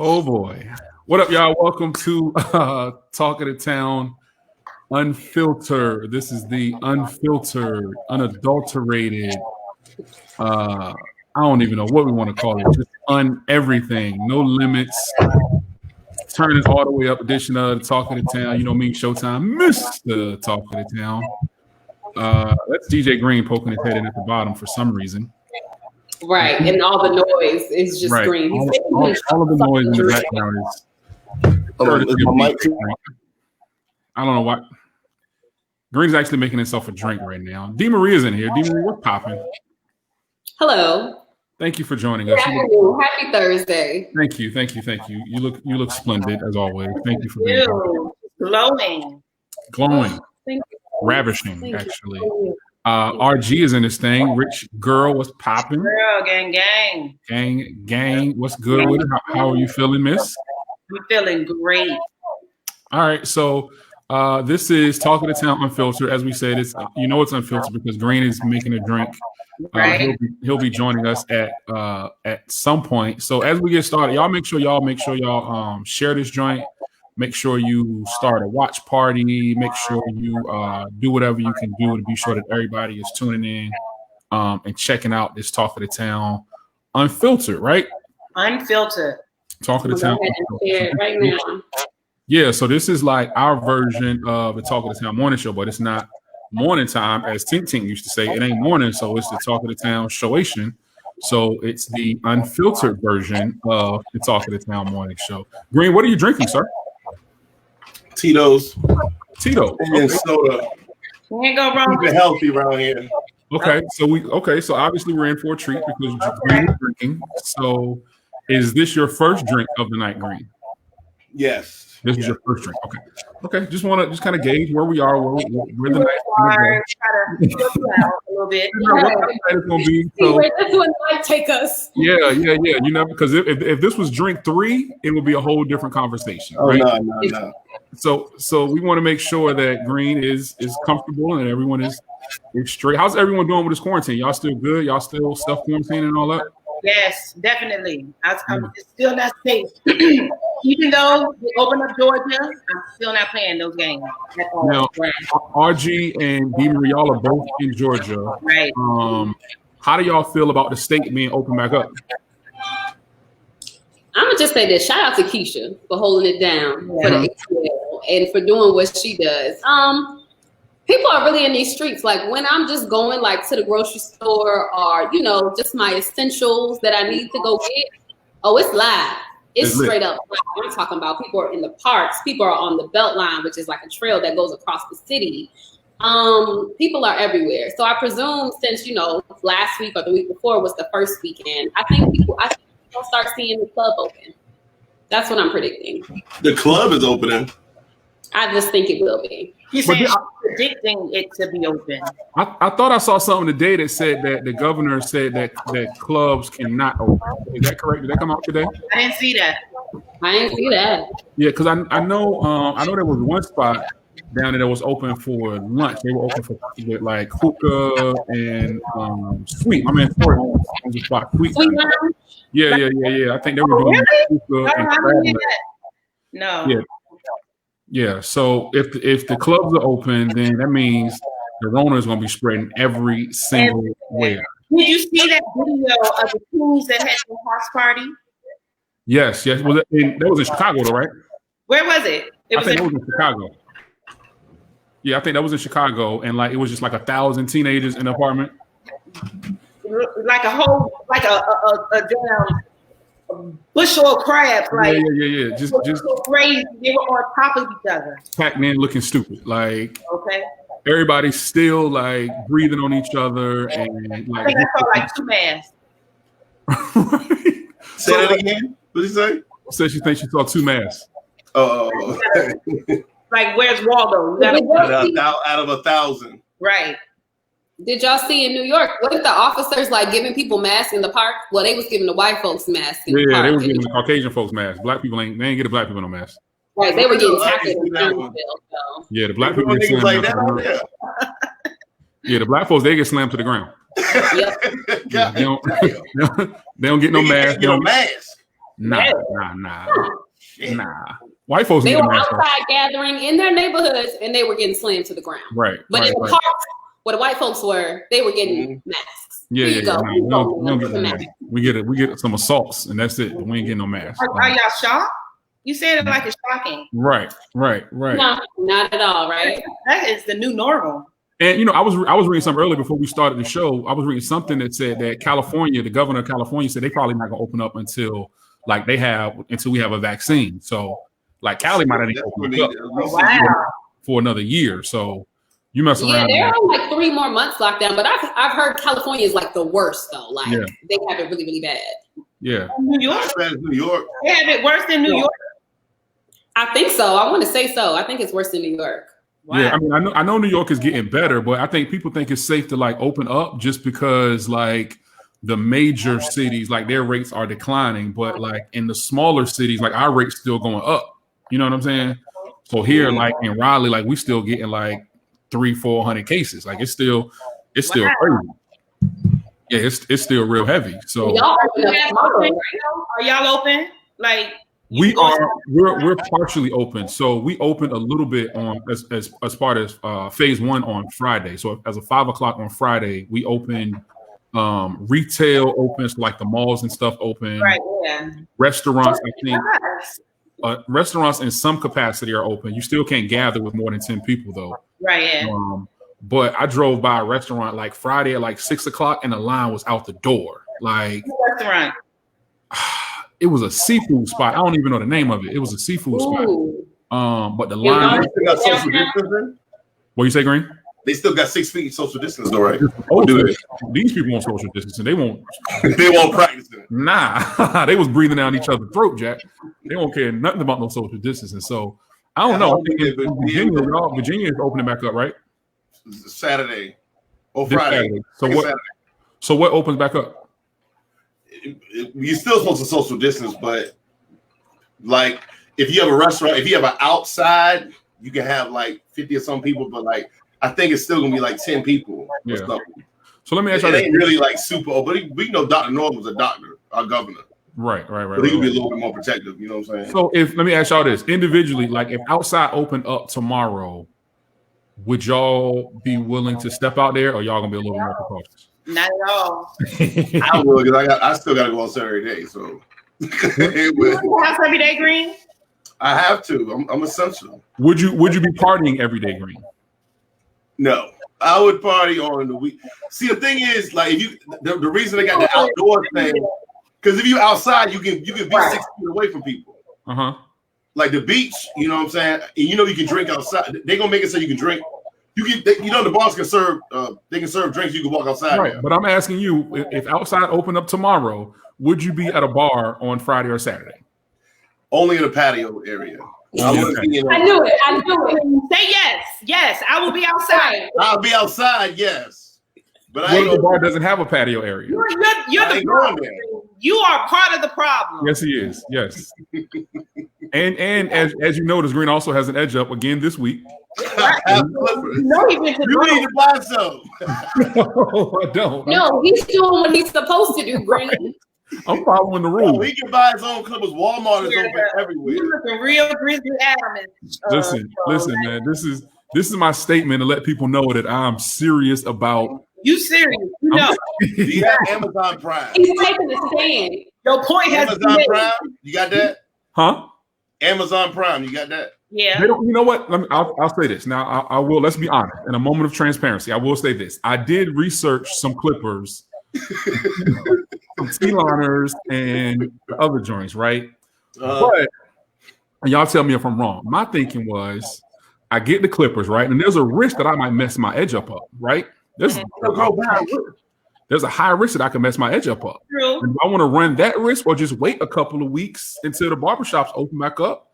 Oh boy. What up, y'all? Welcome to Talk of the Town Unfiltered. This is the unfiltered, unadulterated, I don't even know what we want to call it. Just everything. No limits. Turning all the way up edition of the Talk of the Town. You know me, Showtime, Mr. Talk of the Town. That's DJ Green poking his head in at the bottom for some reason. Right, and all the noise is just Green. All of the noise in the background is. I don't know what. Green's actually making himself a drink right now. D. Maria's in here. D. Maria, what's popping? Hello. Thank you for joining us. Happy Thursday. Thank you. You look splendid as always. Thank you for being here. Glowing. Thank you. Ravishing, actually. RG is in this thing. Rich girl, what's popping? Girl, gang. What's good with it? How are you feeling, miss? I'm feeling great. All right, so this is Talk of the Town Unfiltered. As we said, it's unfiltered because Green is making a drink. Right. He'll be joining us at some point. So as we get started, y'all make sure y'all share this joint. Make sure you start a watch party. Make sure you do whatever you can do to be sure that everybody is tuning in and checking out this Talk of the Town Unfiltered, right? Unfiltered. Talk of the Town. Right now. Yeah, so this is like our version of the Talk of the Town morning show, but it's not morning time, as Tink Tink used to say. It ain't morning, so it's the Talk of the Town showation. So it's the unfiltered version of the Talk of the Town morning show. Green, what are you drinking, sir? Tito's. And soda. Can't go wrong. Keep it healthy around here. Okay, so obviously we're in for a treat because Green is drinking. So is this your first drink of the night, Green? Yes. This is your first drink. Okay. Just want to kind of gauge where we are, where the night Try to filter out a little bit. it's gonna be. So, Where this one might take us. yeah. You know, because if this was drink 3, it would be a whole different conversation. Oh, right? No. So we want to make sure that Green is comfortable and everyone is straight. How's everyone doing with this quarantine? Y'all still good? Y'all still self-quarantining and all that? Yes, definitely. I'm still not safe. Even though we open up Georgia, I'm still not playing those games. Now, RG and D. Marie, y'all are both in Georgia. Right. How do y'all feel about the state being open back up? I'm gonna just say this. Shout out to Keisha for holding it down for the ATL and for doing what she does. People are really in these streets. Like when I'm just going like to the grocery store or, just my essentials that I need to go get. Oh, it's live. It's straight up. I'm talking about people are in the parks. People are on the Beltline, which is like a trail that goes across the city. People are everywhere. So I presume since, last week or the week before was the first weekend, I think we'll start seeing the club open. That's what I'm predicting. The club is opening. I just think it will be. He's saying predicting it to be open. I thought I saw something today that said that the governor said that clubs cannot open. Is that correct? Did that come out today? I didn't see that. Yeah, because I know there was one spot down there that was open for lunch. They were open for like hookah and sweet. I mean, on the spot. Sweet. Yeah. I think they were doing hookah and crab. No. Yeah. So if the clubs are open, then that means the Rona is going to be spreading every single where. Did you see that video of the teens that had the house party? Yes. That was in Chicago, though, right? Where was it? I think it was in Chicago. Yeah, I think that was in Chicago, and like it was just like 1,000 teenagers in an apartment. Like a damn bushel of crabs. Like yeah. Just crazy. They were on top of each other. Pac-Man looking stupid. Like okay. Everybody's still like breathing on each other and like. I think I saw like 2 masks. Right. Say that again. What did you say? Said she thinks she saw 2 masks. Oh. Like where's Waldo? Out of 1,000. Right. Did y'all see in New York? What if the officers like giving people masks in the park? Well, they was giving the white folks masks in the park. They were giving the Caucasian folks masks. Black people they ain't get the black people no masks. Right, they were getting tackled. Yeah, the black people get slammed like to the ground. Yeah, the black folks they get slammed to the ground. Yep. Yeah, they don't get no mask. Get a mask. Nah. White folks They get a were mask. outside gathering in their neighborhoods and they were getting slammed to the ground. Right. But in the right. parks where the white folks were, they were getting masks. Yeah, Here you go. Nah, we don't get no mask. We get some assaults, and that's it. We ain't getting no mask. Are y'all shocked? You said it like it's shocking. Right. No, not at all, right? That is the new normal. And I was reading something earlier before we started the show. I was reading something that said that California, the governor of California, said they probably not gonna open up until we have a vaccine. So like Cali might not even open up for another year. So you mess around. Yeah, they're on like 3 more months lockdown, but I've heard California is like the worst though. Like they have it really, really bad. Yeah. New York. New York. They have it worse than New York. I think so. I want to say so. I think it's worse than New York. Wow. Yeah, I mean, I know New York is getting better, but I think people think it's safe to like open up just because like the major cities, like their rates are declining, but like in the smaller cities, like our rates still going up. You know what I'm saying? So here, like in Raleigh, like we still getting like 300-400 cases. Like it's still crazy. Yeah, it's still real heavy. So Y'all open up tomorrow, right? Are y'all open? Like we're partially open. So we opened a little bit on as part of phase 1 on Friday. So as of 5 o'clock on Friday, we opened retail opens, like the malls and stuff open. Right, yeah. Restaurants, I think restaurants in some capacity are open. You still can't gather with more than 10 people though. Right, yeah. But I drove by a restaurant like Friday at like 6 o'clock and the line was out the door. Like restaurant. It was a seafood spot. I don't even know the name of it. It was a seafood spot. But the line. What you say, Green? They still got 6 feet social distance, though, right? Oh, these people want social distancing. They won't. They won't practice it. Nah, they was breathing down each other's throat, Jack. They don't care nothing about no social distancing. So I don't know. I think in Virginia is opening back up, right? Saturday or Friday. Saturday. So what opens back up? You're still supposed to social distance, but like if you have a restaurant, if you have an outside, you can have like 50 or some people, but like I think it's still gonna be like 10 people. Yeah. So let me ask you. It ain't really like super old, but we know Dr. Norm was a doctor, our governor. Right. But he could be a little bit more protective, you know what I'm saying? So let me ask y'all this individually, like if outside open up tomorrow, would y'all be willing to step out there, or y'all gonna be a little bit more precautious? Not at all. I will, because I still got to go outside every day. So house every day, Green. I have to. I'm essential. Would you be partying every day, Green? No, I would party on the week. See, the thing is, like, if the reason they got the outdoor thing, because if you outside, you can be 6 feet away from people. Like the beach, you know what I'm saying? And you can drink outside. They're gonna make it so you can drink. The bars can serve. They can serve drinks. You can walk outside. Right, but I'm asking you, if outside open up tomorrow, would you be at a bar on Friday or Saturday? Only in the patio area. I knew it. Say yes. Yes, I will be outside. I'll be outside. Yes, but the bar doesn't have a patio area. You're the problem. You are part of the problem. Yes, he is. Yes. And as you notice, Green also has an edge up again this week. You need to buy some. No, I don't. No, he's doing what he's supposed to do, Green. I'm following the rules. He can buy his own Clippers. Walmart is open everywhere. You're looking real Grizzly Adams. Listen, man. This is my statement to let people know that I'm serious about. You serious? You know. Do you have Amazon Prime? He's taking a stand. Your point has Amazon Prime. You got that? Huh? Amazon Prime. You got that? Yeah. You know what? I'll say this. Now, I will. Let's be honest. In a moment of transparency, I will say this. I did research some Clippers, some T-liners, and the other joints, right? But and y'all tell me if I'm wrong. My thinking was, I get the Clippers, right? And there's a risk that I might mess my edge up, right? There's a high risk that I can mess my edge up. True. And I want to run that risk, or just wait a couple of weeks until the barbershops open back up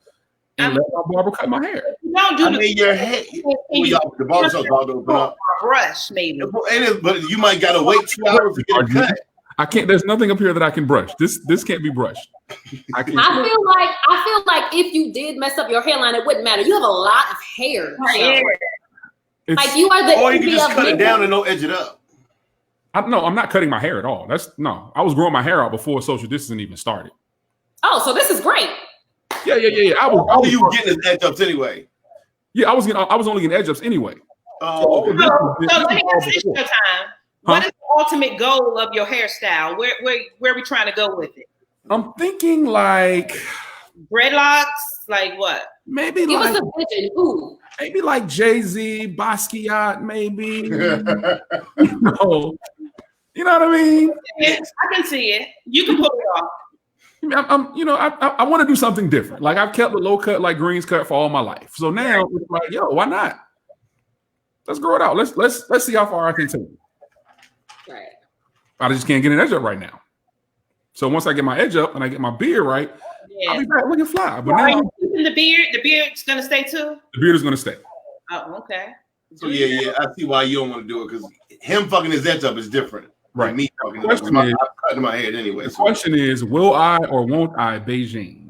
and let my barber cut my hair. Your head. The barbershop's about to open up. Brush, maybe. But you might gotta wait 2 hours to get a cut. I can't. There's nothing up here that I can brush. This can't be brushed. I feel like if you did mess up your hairline, it wouldn't matter. You have a lot of hair. Like you are the. Or you can just cut it down and don't edge it up. I'm not cutting my hair at all. I was growing my hair out before social distancing even started. Oh, so this is great. Yeah. How are you getting his edge ups anyway? Yeah, I was only getting edge ups anyway. So let me ask you this time. What is the ultimate goal of your hairstyle? Where are we trying to go with it? I'm thinking like dreadlocks, like what? Maybe give like us a vision. Ooh. Maybe like Jay-Z, Basquiat, maybe. You know what I mean? Yeah, I can see it. You can pull it off. I want to do something different. Like I've kept the low cut, like greens cut for all my life. So now it's like, yo, why not? Let's grow it out. Let's see how far I can take it. Right. I just can't get an edge up right now. So once I get my edge up and I get my beard right, I'll be back looking fly. But now the beard's gonna stay too. The beard is gonna stay. Oh, okay. So yeah, I see why you don't want to do it because him fucking his edge up is different. Right. Me fucking I'm cutting my head anyway. The question is, will I or won't I Beijing?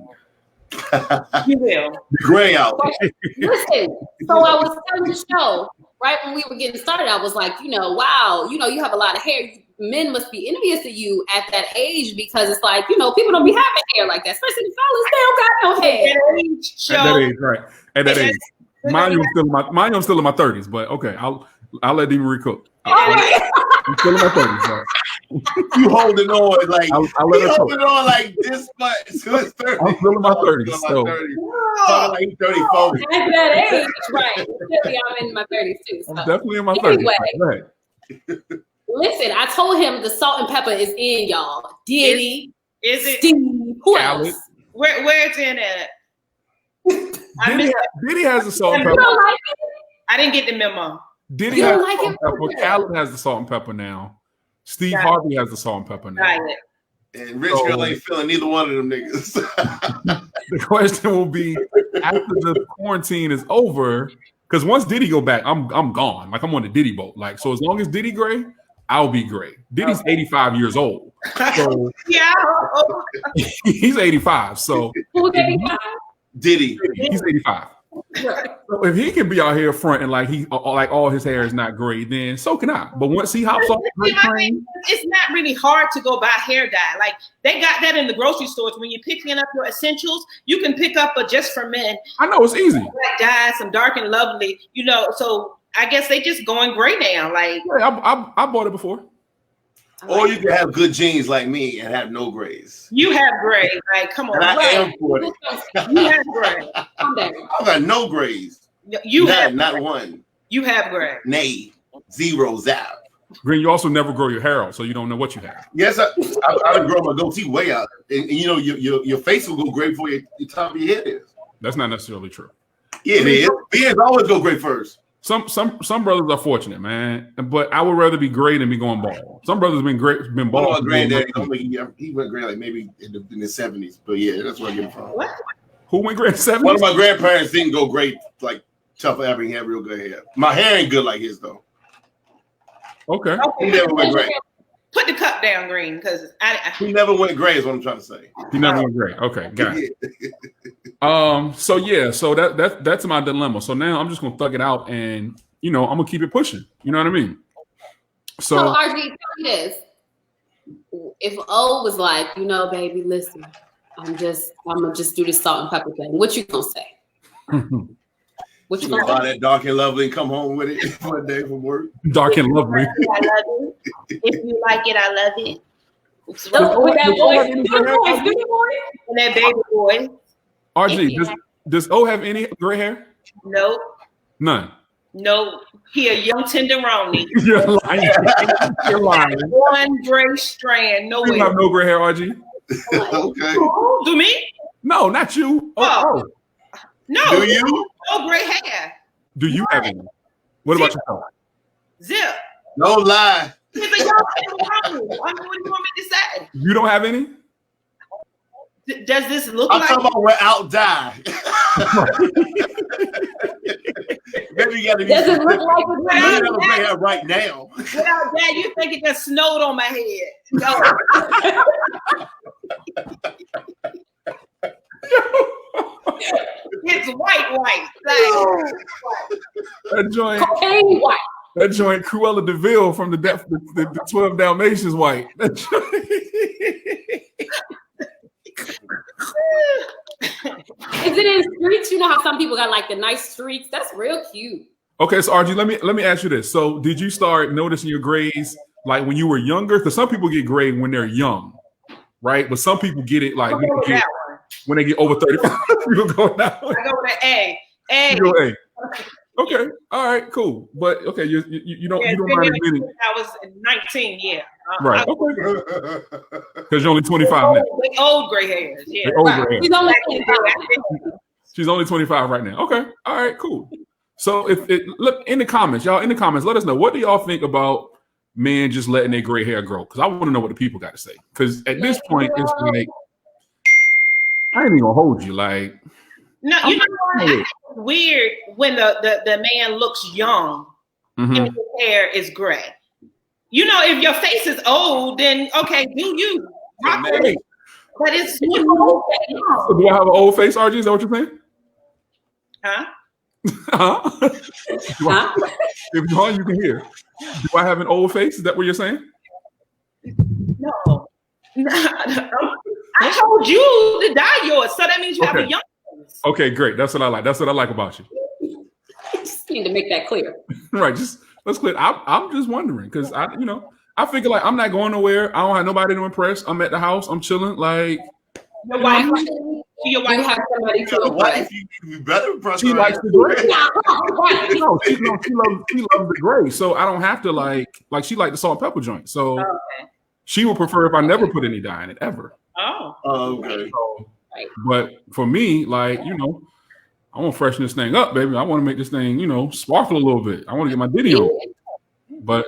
You will. The gray out. Listen, so I was telling the show right when we were getting started. I was like, wow, you have a lot of hair. Men must be envious of you at that age because it's like, people don't be having hair like that, especially the fellas. They don't got no hair. At that age, right? At that age, mine I'm still in my 30s, but okay, I'll let them recook. I'm still in my 30s. Right? You holding on like I'll let her holding on like this much. So it's 30. I'm still in my 30s. So. Like 34. At that age, right? I'm in my 30s too. So. I'm definitely in my 30s. Anyway, listen, I told him the salt and pepper is in, y'all. Diddy, is it? Steve, who else? Where it's in at? Diddy has the salt and pepper. Like I didn't get the memo. Diddy has the salt and pepper. Khaled has the salt and pepper now. Steve Harvey has the salt and pepper now. And Rich Girl ain't feeling neither one of them niggas. The question will be after the quarantine is over, because once Diddy go back, I'm gone. Like I'm on the Diddy boat. Like so, as long as Diddy gray, I'll be gray. Diddy's 85 years old. So yeah, he's 85. So who's 85? Diddy. He's 85. So if he can be out here front and like all his hair is not gray, then so can I. But once he hops off the train, it's not really hard to go buy hair dye. Like they got that in the grocery stores. When you're picking up your essentials, you can pick up a just for men. I know it's easy. Black dye, some dark and lovely. So I guess they just going gray now. Like I bought it before. Or you can have good genes like me and have no grays. You have gray. Like, come on. And I am 40. You have gray. I got no grays. You have not one. You have gray. Nay. Zero zap. Green, you also never grow your hair out, so you don't know what you have. Yes, I grow my goatee way out. And your face will go gray before your top of your head is. That's not necessarily true. Yeah, it is. Beards always go gray first. Some brothers are fortunate, man. But I would rather be gray than be going bald. Some brothers have been bald. My granddaddy, he went gray like maybe in the 70s. But yeah, that's where I get it from. What? Who went gray in the 70s? One of my grandparents didn't go gray like tough forever. He had real good hair. My hair ain't good like his though. Okay. He never went gray. Put the cup down, Green, because he never went gray is what I'm trying to say. He never went gray. Okay, got it. So that's my dilemma. So now I'm just gonna thug it out and I'm gonna keep it pushing. You know what I mean? So RG, tell me this. If O was like, baby, listen, I'm gonna just do this salt and pepper thing, what you gonna say? What you gonna buy that dark and lovely and come home with it one day from work? Dark and lovely. I love it. If you like it, I love it. With that voice, and that baby boy. RG, does O have any gray hair? Nope. None. No, he a young tenderoni. You're lying. You're lying. One gray strand. No way. You have no gray hair, RG. Okay. Do me? No, not you. Oh. No. Do you? No gray hair. Do you have any? What about yourself? Zip. No lie. He's a young tenderoni. What do you want me to say? You don't have any? Does this look I'm like? talking about without dye. Maybe you got to be. Does it look like without right now? Without that, you think it just snowed on my head? No. It's white. That joint. Cocaine white. That joint Cruella DeVille from the 12 Dalmatians white. it in streaks. You know how some people got like the nice streaks. That's real cute. Okay, so RG, let me ask you this. So did you start noticing your grays like when you were younger? Because some people get gray when they're young, right? But some people get it like when they get over 35. You go that way. I go with an A. A. You go A. Okay. All right. Cool. But okay, you don't mind admitting. I was 19. Yeah. Right. Okay. Because you're only 25 now. With old gray hairs. Yeah. Old gray She's only 25. She's only 25 right now. Okay. All right. Cool. So look in the comments, y'all. In the comments, let us know, what do y'all think about men just letting their gray hair grow? Because I want to know what the people got to say. Because at this point, it's like I ain't even gonna hold you. Like, no, you know what? It's weird when the man looks young and his hair is gray. You know, if your face is old, then okay, do you? Right. But it's so do I have an old face, RG? Is that what you're saying? Huh? Huh? If you're on, you can hear. Do I have an old face? Is that what you're saying? No. I told you to dye yours, so that means you have a young face. Okay, great. That's what I like. That's what I like about you. Just need to make that clear. Right. Just let's clear. I'm just wondering because I figure like I'm not going nowhere. I don't have nobody to impress. I'm at the house. I'm chilling. Like your wife. You have somebody to impress. You better impress her. She likes the gray. No, she loves the gray. So I don't have to like she liked the salt and pepper joint. So she would prefer if I never put any dye in it ever. Oh, okay. So, but for me, like, I want to freshen this thing up, baby. I want to make this thing, sparkle a little bit. I want to get my ditty on. But,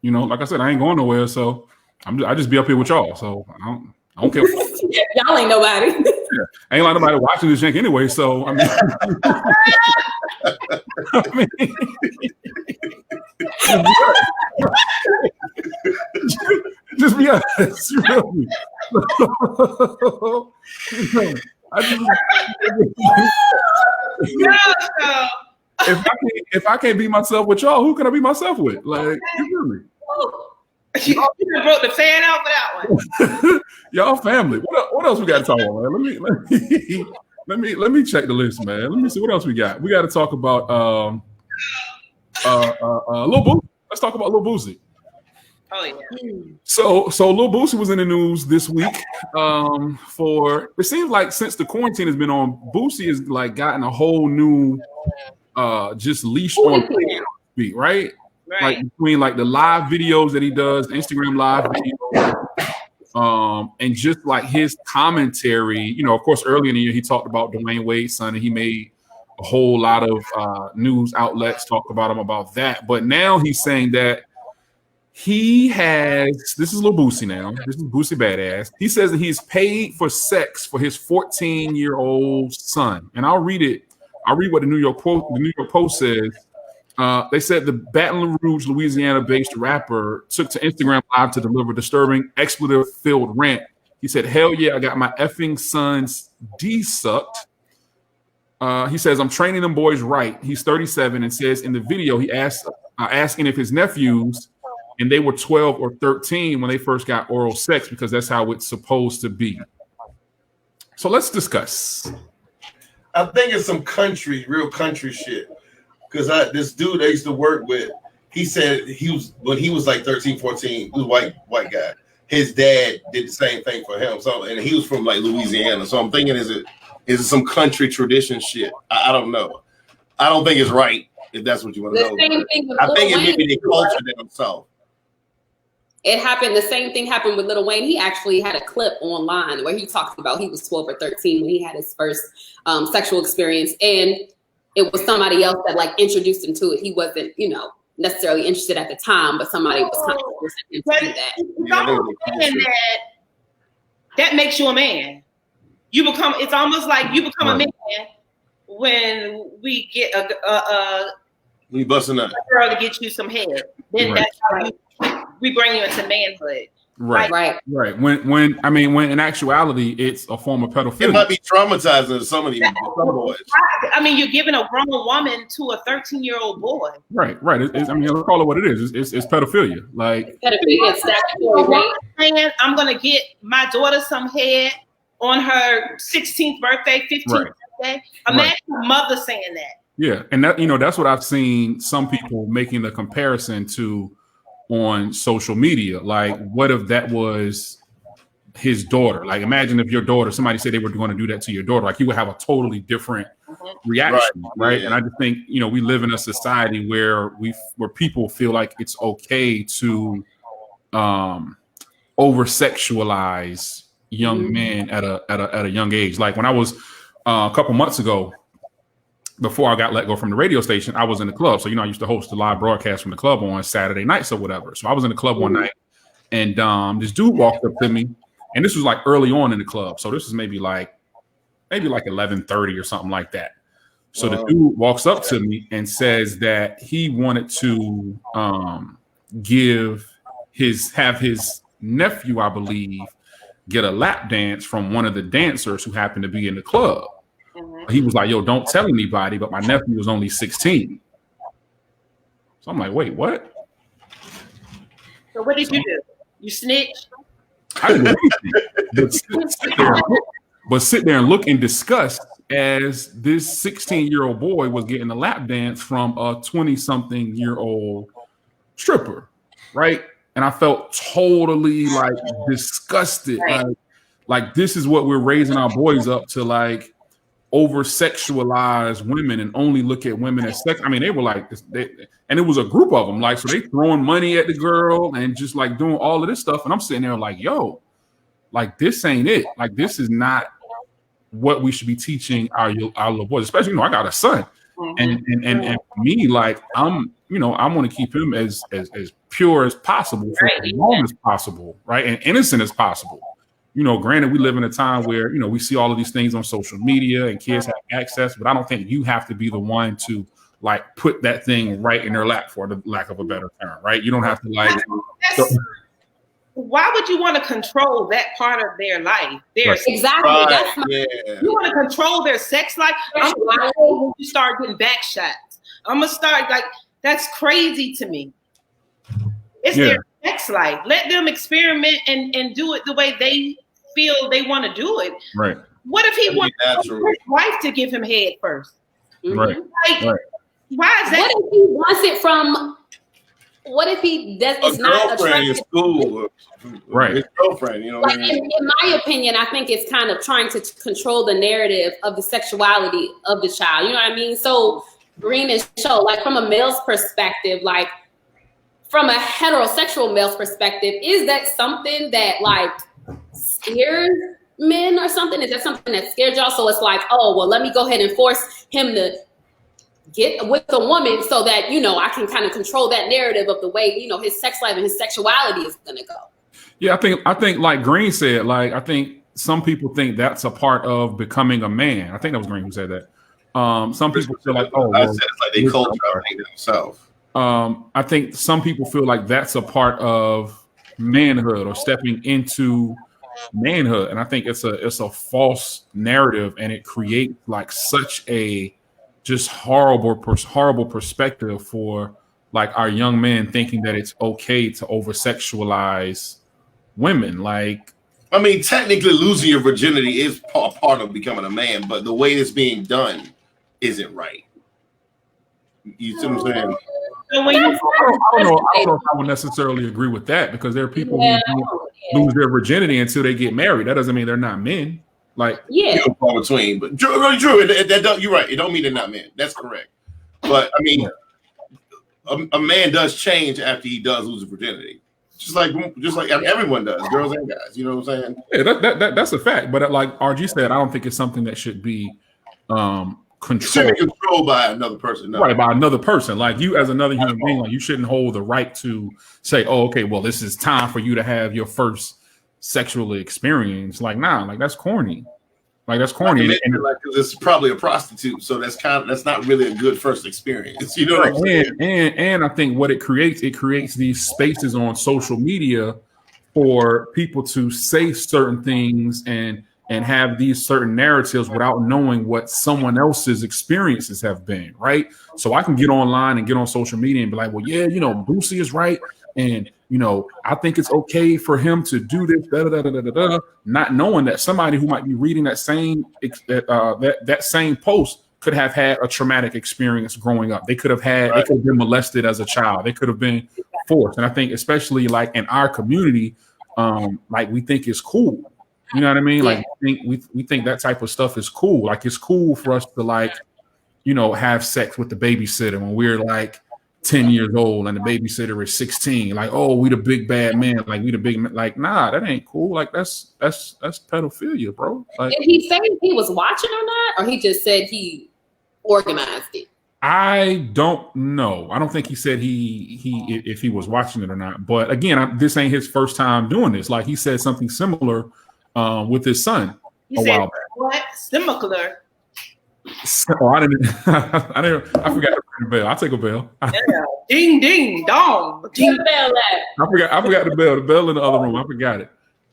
like I said, I ain't going nowhere. So I just be up here with y'all. So I don't care. Y'all ain't nobody. Yeah. Ain't like nobody watching this jank anyway. So, I mean, just be honest, really. If I can't be myself with y'all, who can I be myself with? Like, you you broke the fan out for that one. Y'all family. What else we got to talk about, man? Let me check the list, man. Let me see what else we got. We got to talk about Lil Boosie. Let's talk about Lil Boosie. Oh yeah. So Lil Boosie was in the news this week. It seems like since the quarantine has been on, Boosie has like gotten a whole new just leash on beat, right? Like between like the live videos that he does, Instagram live videos, and just like his commentary. Of course, earlier in the year he talked about Dwayne Wade's son, and he made a whole lot of news outlets talk about him about that. But now he's saying that this is Lil Boosie now. This is Boosie Bad Azz. He says that he's paid for sex for his 14-year-old son. And I'll read what the New York Post says. They said the Baton Rouge, Louisiana-based rapper took to Instagram Live to deliver disturbing expletive-filled rant. He said, "Hell yeah, I got my effing son's D sucked." He says, "I'm training them boys right." He's 37 and says in the video he asking if his nephews, and they were 12 or 13 when they first got oral sex because that's how it's supposed to be. So let's discuss. I think it's some real country shit. Because this dude I used to work with, he said when he was like 13, 14, he was a white guy. His dad did the same thing for him. So, and he was from like Louisiana. So I'm thinking, is it some country tradition shit? I don't know. I don't think it's right, if that's what you want to know. I think it may be the culture themselves. The same thing happened with Lil Wayne. He actually had a clip online where he talks about he was 12 or 13 when he had his first sexual experience. And it was somebody else that like introduced him to it. He wasn't, necessarily interested at the time, but somebody was kind of forcing him to do that. That makes you a man. It's almost like you become a man when we get we busting up a girl to get you some head. Then that's how we bring you into manhood. Right. When in actuality, it's a form of pedophilia. It might be traumatizing to some of these boys. I mean, you're giving a grown woman to a 13-year-old boy. Right. Let's call it what it is. It's pedophilia. Like pedophilia. I'm gonna get my daughter some head on her 16th birthday, 15th okay? Imagine a mother saying that. Yeah, and that, you know, that's what I've seen some people making the comparison to on social media. Like, what if that was his daughter? Like, imagine if your daughter, somebody said they were going to do that to your daughter, like you would have a totally different reaction, right? And I just think, you know, we live in a society where people feel like it's okay to over sexualize young men at a young age. Like when I was a couple months ago, before I got let go from the radio station, I was in the club. So, you know, I used to host a live broadcast from the club on Saturday nights or whatever. So I was in the club one night, and this dude walked up to me, and this was like early on in the club. So this is maybe like 11:30 or something like that. So the dude walks up to me and says that he wanted to have his nephew, I believe, get a lap dance from one of the dancers who happened to be in the club. He was like, yo, don't tell anybody, but my nephew was only 16. So I'm like, wait, what? So what did you do? You snitched? I didn't do anything. But sit there and look in disgust as this 16-year-old boy was getting a lap dance from a 20-something-year-old stripper, right? And I felt totally like disgusted. Like this is what we're raising our boys up to, like, over sexualize women and only look at women as sex. I mean, they were like, and it was a group of them, like, so they throwing money at the girl and just like doing all of this stuff. And I'm sitting there like, yo, like, this ain't it. Like, this is not what we should be teaching our little boys, especially, you know, I got a son, and for me, like, I'm, you know, I want to keep him as pure as possible, for as long as possible, right, and innocent as possible. You know, granted, we live in a time where, you know, we see all of these things on social media and kids have access, but I don't think you have to be the one to like put that thing right in their lap, for the lack of a better term, right? You don't have to like. Why would you want to control that part of their life? Exactly. You want to control their sex life? I'm gonna when you start getting back shots. I'm gonna start like, that's crazy to me. It's their sex life. Let them experiment and do it the way they feel they want to do it. Right. What if he wants his wife to give him head first? Right. Like, why is that? What if he wants it from? What if he does? It's not girlfriend in school, right? His girlfriend, you know. Like, in my opinion, I think it's kind of trying to control the narrative of the sexuality of the child. You know what I mean? So Green and Show, like, from a male's perspective, like, from a heterosexual male's perspective, is that something that like scares men or something? Is that something that scares y'all? So it's like, oh, well, let me go ahead and force him to get with a woman so that, you know, I can kind of control that narrative of the way, you know, his sex life and his sexuality is going to go. Yeah, I think like Green said, like, I think some people think that's a part of becoming a man. I think that was Green who said that. Some people feel like, oh, I said it's like they culture themselves. I think some people feel like that's a part of manhood or stepping into manhood, and I think it's a false narrative, and it creates like such a just horrible perspective for like our young men, thinking that it's okay to over sexualize women. Like, I mean, technically losing your virginity is part of becoming a man, but the way it's being done isn't right. You see what I'm saying? So when I don't know if I would necessarily agree with that, because there are people who lose their virginity until they get married. That doesn't mean they're not men. Like, between, but really true. You're right. It don't mean they're not men. That's correct. But I mean, a man does change after he does lose his virginity. Just like everyone does, girls and guys. You know what I'm saying? Yeah, that's a fact. But like RG said, I don't think it's something that should be controlled by another person. No. Right, by another person. Like, you as another human being, like, you shouldn't hold the right to say, oh, okay, well, this is time for you to have your first sexual experience. Like, nah, like, that's corny. Like, that's corny. And like, cause it's probably a prostitute, so that's not really a good first experience. You know what I'm saying? And I think what it creates these spaces on social media for people to say certain things and have these certain narratives without knowing what someone else's experiences have been, right? So I can get online and get on social media and be like, well, yeah, you know, Boosie is right, and I think it's okay for him to do this, not knowing that somebody who might be reading that same post could have had a traumatic experience growing up. They could have been molested as a child. They could have been forced. And I think especially like in our community, like we think it's cool. You know what I mean? Like we think that type of stuff is cool. Like it's cool for us to like, have sex with the babysitter when we're like 10 years old and the babysitter is 16. Like, oh, we the big bad man. Like we the big man. Like, nah, that ain't cool. Like that's pedophilia, bro. Like, did he say he was watching or not, or he just said he organized it? I don't know. I don't think he said if he was watching it or not. But again, this ain't his first time doing this. Like he said something similar with his son a while back. What? Similar? Oh, I forgot to ring the bell. I'll take a bell. Yeah. Ding ding dong. Ding bell at. I forgot the bell. The bell in the other room. I forgot it.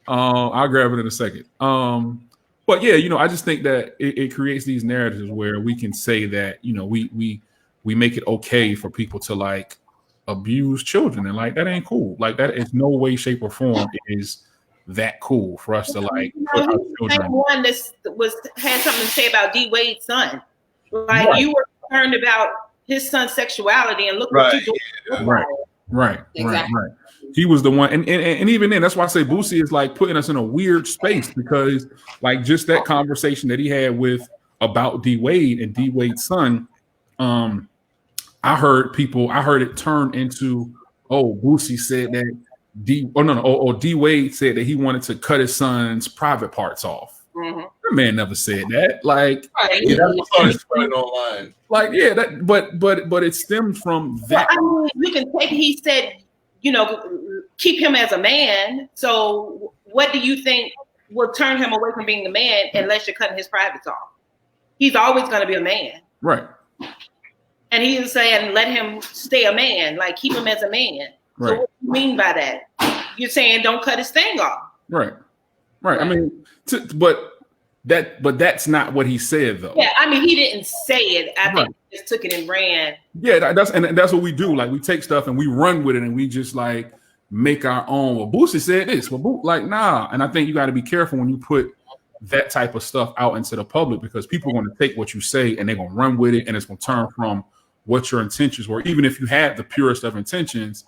I'll grab it in a second. But yeah, I just think that it creates these narratives where we can say that, we make it okay for people to like abuse children, and like that ain't cool. Like that is no way, shape, or form is that cool for us to like. Put our children. One that had something to say about D Wade's son. Like you were concerned about his son's sexuality, and look what you doing. Right. He was the one, and even then, that's why I say Boosie is like putting us in a weird space, because like just that conversation that he had about D Wade and D Wade's son, I heard it turn into, Boosie said that D Wade said that he wanted to cut his son's private parts off. Mm-hmm. The man never said that. Like, that's spread online. Like, but it stems from that. Well, you can take. He said, keep him as a man. So, what do you think will turn him away from being a man unless you're cutting his privates off? He's always going to be a man, right? And he was saying, let him stay a man. Like, keep him as a man. Right. So what do you mean by that? You're saying don't cut his thing off. Right. I mean, but that's not what he said, though. Yeah, I mean, he didn't say it. I think he just took it and ran. Yeah, that's what we do. Like, we take stuff and we run with it, and we just like make our own. Well, Boosie said this. Well, like, nah. And I think you got to be careful when you put that type of stuff out into the public, because people are going to take what you say and they're going to run with it, and it's going to turn from what your intentions were. Even if you had the purest of intentions,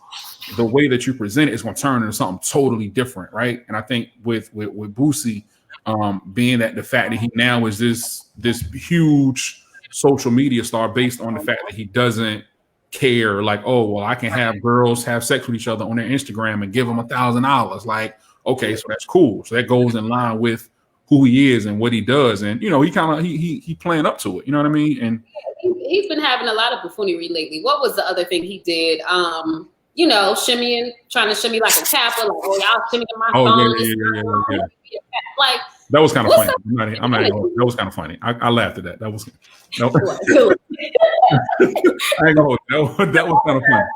the way that you present it is going to turn into something totally different, right? And I think with Boosie, being that the fact that he now is this huge social media star based on the fact that he doesn't care, like, oh, well, I can have girls have sex with each other on their Instagram and give them $1,000. Like, okay, so that's cool. So that goes in line with who he is and what he does, and he kind of he playing up to it. You know what I mean? And he's been having a lot of buffoonery lately. What was the other thing he did? Shimmying, trying to shimmy like a Kappa, like, oh, y'all shimmy to my phone. Yeah. Like, that was kind of funny. I'm not even, that was kind of funny. I laughed at that. That was no. I ain't gonna hold it. That was kind of funny.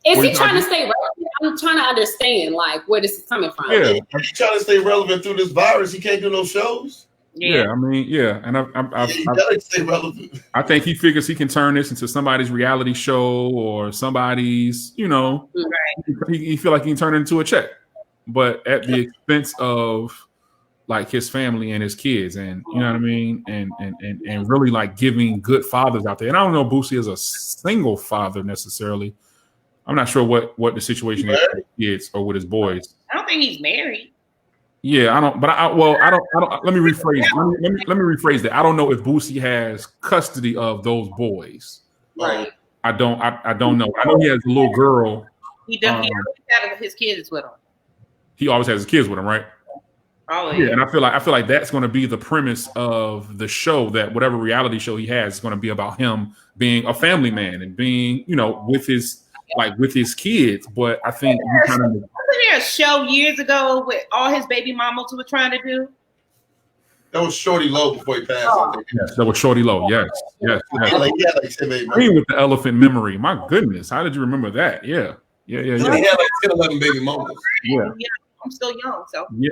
Is he trying to stay relevant? I'm trying to understand, like, where this is coming from. Yeah, he's trying to stay relevant through this virus. He can't do no shows. Yeah, I mean, yeah, and he gotta stay relevant. I think he figures he can turn this into somebody's reality show or somebody's, he feel like he can turn it into a check, but at the expense of like his family and his kids, and you know what I mean, and really like giving good fathers out there. And I don't know if Boosie is a single father necessarily. I'm not sure what the situation is with his kids or with his boys. I don't think he's married. Yeah, I don't. But I don't. Let me rephrase. Let me rephrase that. I don't know if Boosie has custody of those boys. Right. I don't know. I know he has a little girl. He does. He always has his kids with him. He always has his kids with him, right? Always. Yeah, and I feel like that's going to be the premise of the show. That whatever reality show he has is going to be about him being a family man and being, with his kids. But I think wasn't there a show years ago with all his baby mamas were trying to do? That was Shorty Low before he passed. Yes, that was Shorty Low. Yes. I mean, with the elephant memory. My goodness, how did you remember that? Yeah. He had like 10, 11 baby mamas. Yeah. I'm still young, so yeah.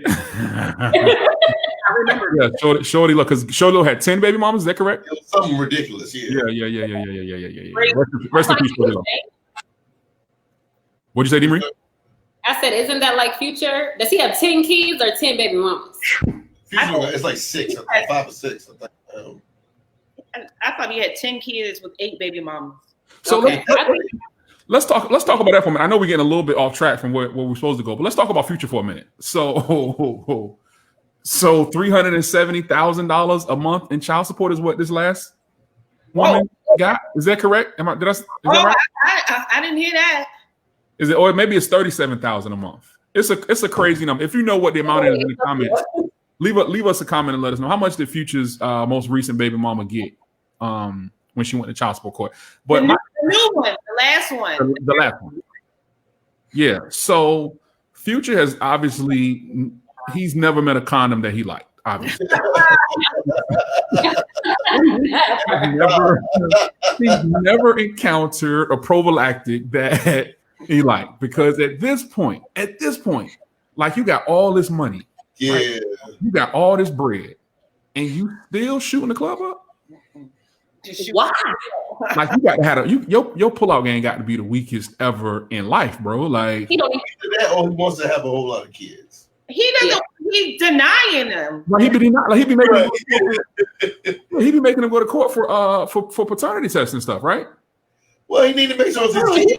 I remember. Yeah, Shorty Low, because Shorty Low had 10 baby mamas. Is that correct? It was something ridiculous. Yeah. Rest in peace, Shorty Low. What'd you say, D-Marie? I said, isn't that like Future? Does he have 10 kids or 10 baby mamas? Future, it's like 6, 5 or 6. I thought he had 10 kids with 8 baby mamas. So let's talk about that for a minute. I know we're getting a little bit off track from where we're supposed to go, but let's talk about Future for a minute. So $370,000 a month in child support is what this last woman got. Is that correct? Is that right? I didn't hear that. Is it, or maybe it's $37,000 a month? It's a crazy number. If you know what the amount is in the comments, leave us a comment and let us know how much did Future's most recent baby mama get when she went to child support court. But the new one, the last one, the last one. Yeah. So Future has obviously he's never met a condom that he liked. Obviously, he's never encountered a prophylactic that he liked, because at this point, like, you got all this money, right? You got all this bread, and you still shooting the club up. Why? Like, you got to have your pullout game got to be the weakest ever in life, bro. Like, he don't do that, or he wants to have a whole lot of kids. He doesn't. He's denying them. Well, he be making them go to court for paternity tests and stuff, right? Well, he need to make sure it's his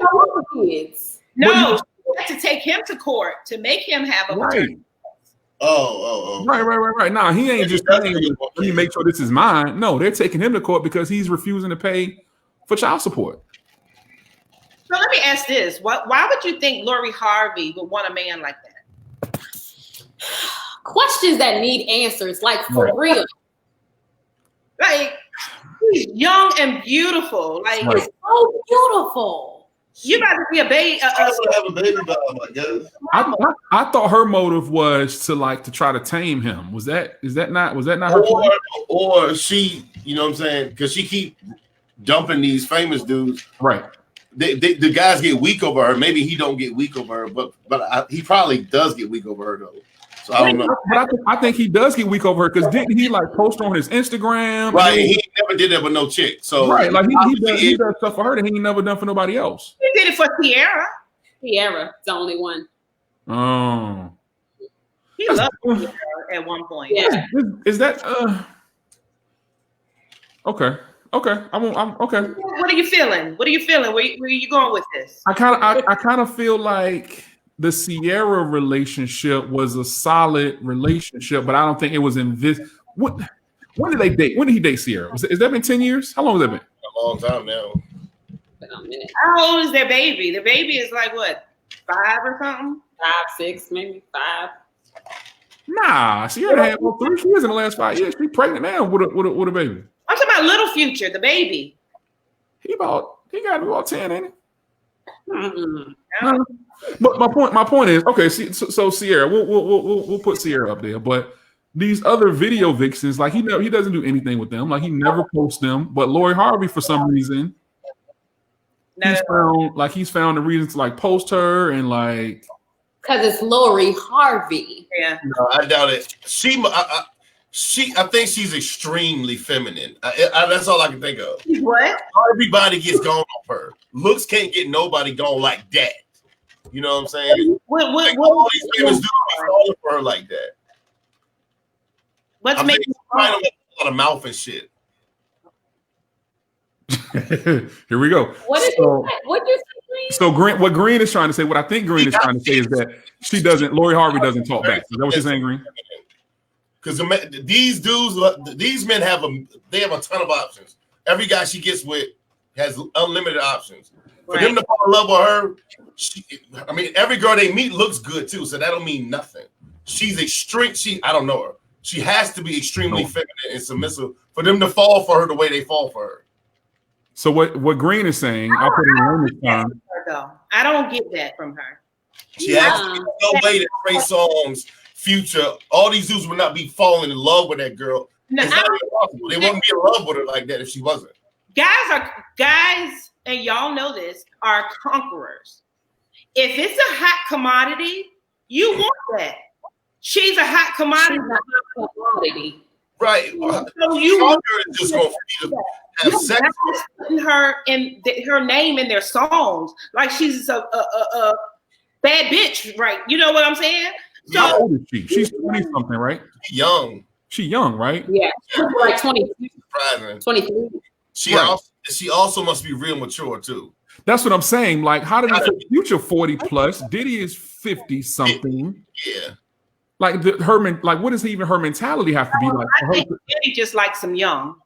kids. No, you have to take him to court to make him have a paternity test. Oh. Right. Nah, he ain't just saying, let me make sure this is mine. No, they're taking him to court because he's refusing to pay for child support. So let me ask this: why would you think Lori Harvey would want a man like that? Questions that need answers, like, for real. Like, he's young and beautiful. Like, he's so beautiful. You about to be a baby. Have a baby by him, I guess. I thought her motive was to try to tame him. Was that not her plan? Or she, you know what I'm saying? Because she keep dumping these famous dudes. Right. The guys get weak over her. Maybe he don't get weak over her, but he probably does get weak over her though. So I don't know. But I think he does get weak over her, because didn't he like post on his Instagram? Right, he never did that with no chick. So right, like he does stuff for her that he ain't never done for nobody else. He did it for Sierra. Sierra's the only one. Oh, he loved Sierra at one point. Yeah. Is that okay? I'm okay. What are you feeling? Where are you going with this? I kind of feel like the Sierra relationship was a solid relationship, but I don't think it was in this. When did they date? When did he date Sierra? Has that been 10 years? How long has that been? A long time now. How old is their baby? The baby is like what, 5 or something? 5, 6, maybe 5. Nah, Sierra had 3 kids in the last 5 years. She's pregnant now with a baby. I'm talking about little Future, the baby. He got to be about 10, ain't he? Mm-hmm. But my point is, okay. So Sierra, we'll put Sierra up there. But these other video vixens, like, he doesn't do anything with them. Like, he never posts them. But Lori Harvey, for some reason, he's found a reason to like post her and like. Because it's Lori Harvey. Yeah. No, I doubt it. I think she's extremely feminine. That's all I can think of. What? Everybody gets gone off her. Looks can't get nobody gone like that. You know what I'm saying? What all these famous dudes be falling for her like that. What's making a lot of mouth and shit. Here we go. What did you say? So what Green is trying to say, what I think Green is trying to say is that Lori Harvey doesn't talk back. Is that what you're saying, Green? Because these men have a ton of options. Every guy she gets with has unlimited options. For them to fall in love with her, every girl they meet looks good too, so that don't mean nothing. She's extreme. I don't know her. She has to be extremely feminine and submissive for them to fall for her the way they fall for her. So what Green is saying, I'll put it in this time. I don't get that from her. She has to be no way that Trey Songz, Future, all these dudes would not be falling in love with that girl. No, it's not possible. They wouldn't be in love with her like that if she wasn't. Guys, and y'all know this, are conquerors. If it's a hot commodity, you want that. She's a hot commodity. Right. So you is just going to have sex. Putting her in her name in their songs like she's a bad bitch, right? You know what I'm saying? So, how old is she? She's 20 something, right? Young. She young, right? Yeah, she's like 23. 23. She also must be real mature too. That's what I'm saying. Like, how did Future 40 plus? Diddy is 50 something. Yeah. Like what does her mentality have to be like? I think Diddy just likes them young.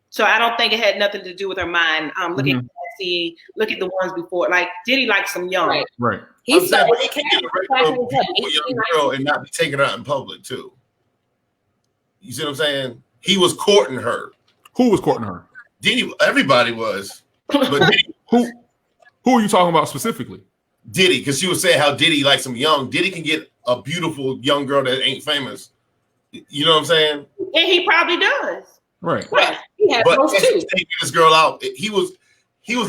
So I don't think it had nothing to do with her mind. Look at Cassie, look at the ones before. Like Diddy likes them young. Right. He can get a record with a young girl and not be taken out in public too. You see what I'm saying? He was courting her. Who was courting her? Diddy. Everybody was. But Diddy, who are you talking about specifically? Diddy, because she was saying how Diddy likes him young. Diddy can get a beautiful young girl that ain't famous. You know what I'm saying? And he probably does. Right. He had those too. Taking this girl out, he was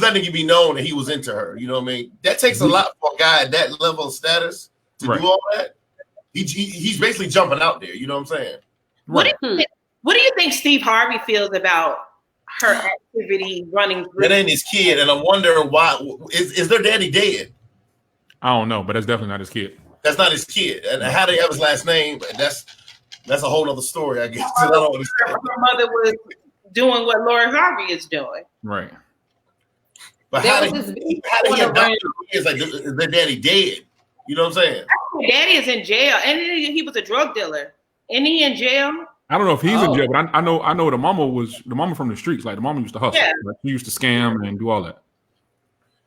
letting it be known that he was into her. You know what I mean? That takes a lot for a guy at that level of status to do all that. He's basically jumping out there. You know what I'm saying? Right. What do you think Steve Harvey feels about her activity running through? That ain't his kid, and I'm wondering why. Is their daddy dead? I don't know, but that's definitely not his kid. That's not his kid. And how they have his last name, that's a whole other story, I guess. I don't understand. Her mother was doing what Lori Harvey is doing. Right. But how did he adopt her? Like, is their daddy dead? You know what I'm saying? Daddy is in jail, and he was a drug dealer. Isn't he in jail? I don't know if he's in jail, but I know the mama from the streets. Like the mama used to hustle. Yeah. Like, she used to scam and do all that.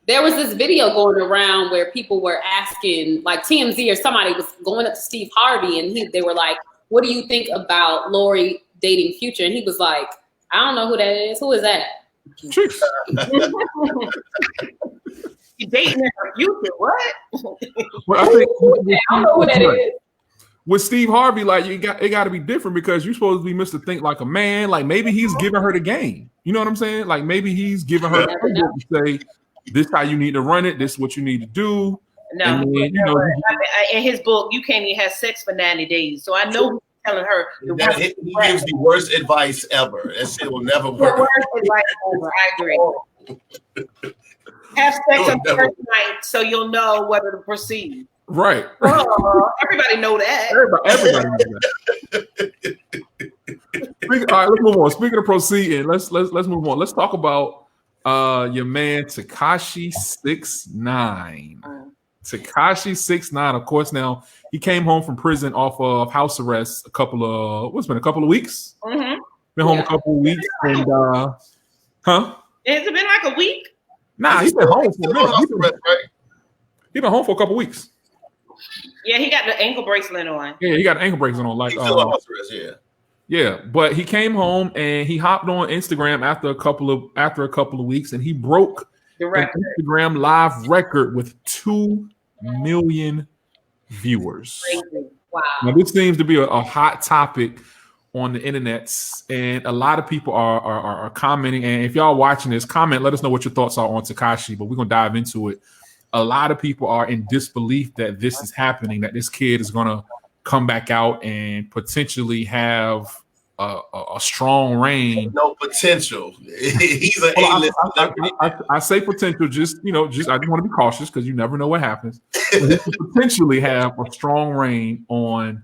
There was this video going around where people were asking, like TMZ or somebody was going up to Steve Harvey, and they were like, "What do you think about Lori dating Future?" And he was like, "I don't know who that is. Who is that?" You dating her Future? What? Well, I think I don't know who that is. With Steve Harvey, like it got to be different because you're supposed to be Mr. Think Like a Man. Like maybe he's giving her the game. You know what I'm saying? Like maybe he's giving her the playbook to say, "This how you need to run it. This is what you need to do." No, and then, in his book, you can't even have sex for 90 days. So I know he's telling her he gives the worst advice ever. That shit will never work. The worst advice ever. I agree. Have sex on the first night so you'll know whether to proceed. Right. Everybody know that. Everybody knows that. All right, let's move on. Speaking of proceeding, let's move on. Let's talk about your man Tekashi 6IX9INE. Tekashi 6IX9INE, of course. Now he came home from prison off of house arrest a couple of weeks. Mm-hmm. Been home a couple of weeks, and Has it been like a week? Nah, he's been home for a minute. He's been home for a couple of weeks. Yeah, he got the ankle bracelet on. Yeah, he got an ankle bracelet on. Like, yeah. But he came home and he hopped on Instagram after a couple of weeks, and he broke the Instagram live record with 2 million viewers. Crazy. Wow. Now this seems to be a hot topic on the internet, and a lot of people are commenting. And if y'all watching this, comment. Let us know what your thoughts are on Tekashi. But we're gonna dive into it. A lot of people are in disbelief that this is happening, that this kid is going to come back out and potentially have a strong reign. No potential. He's an A-list. I say potential, just I just want to be cautious because you never know what happens. But he could potentially have a strong reign on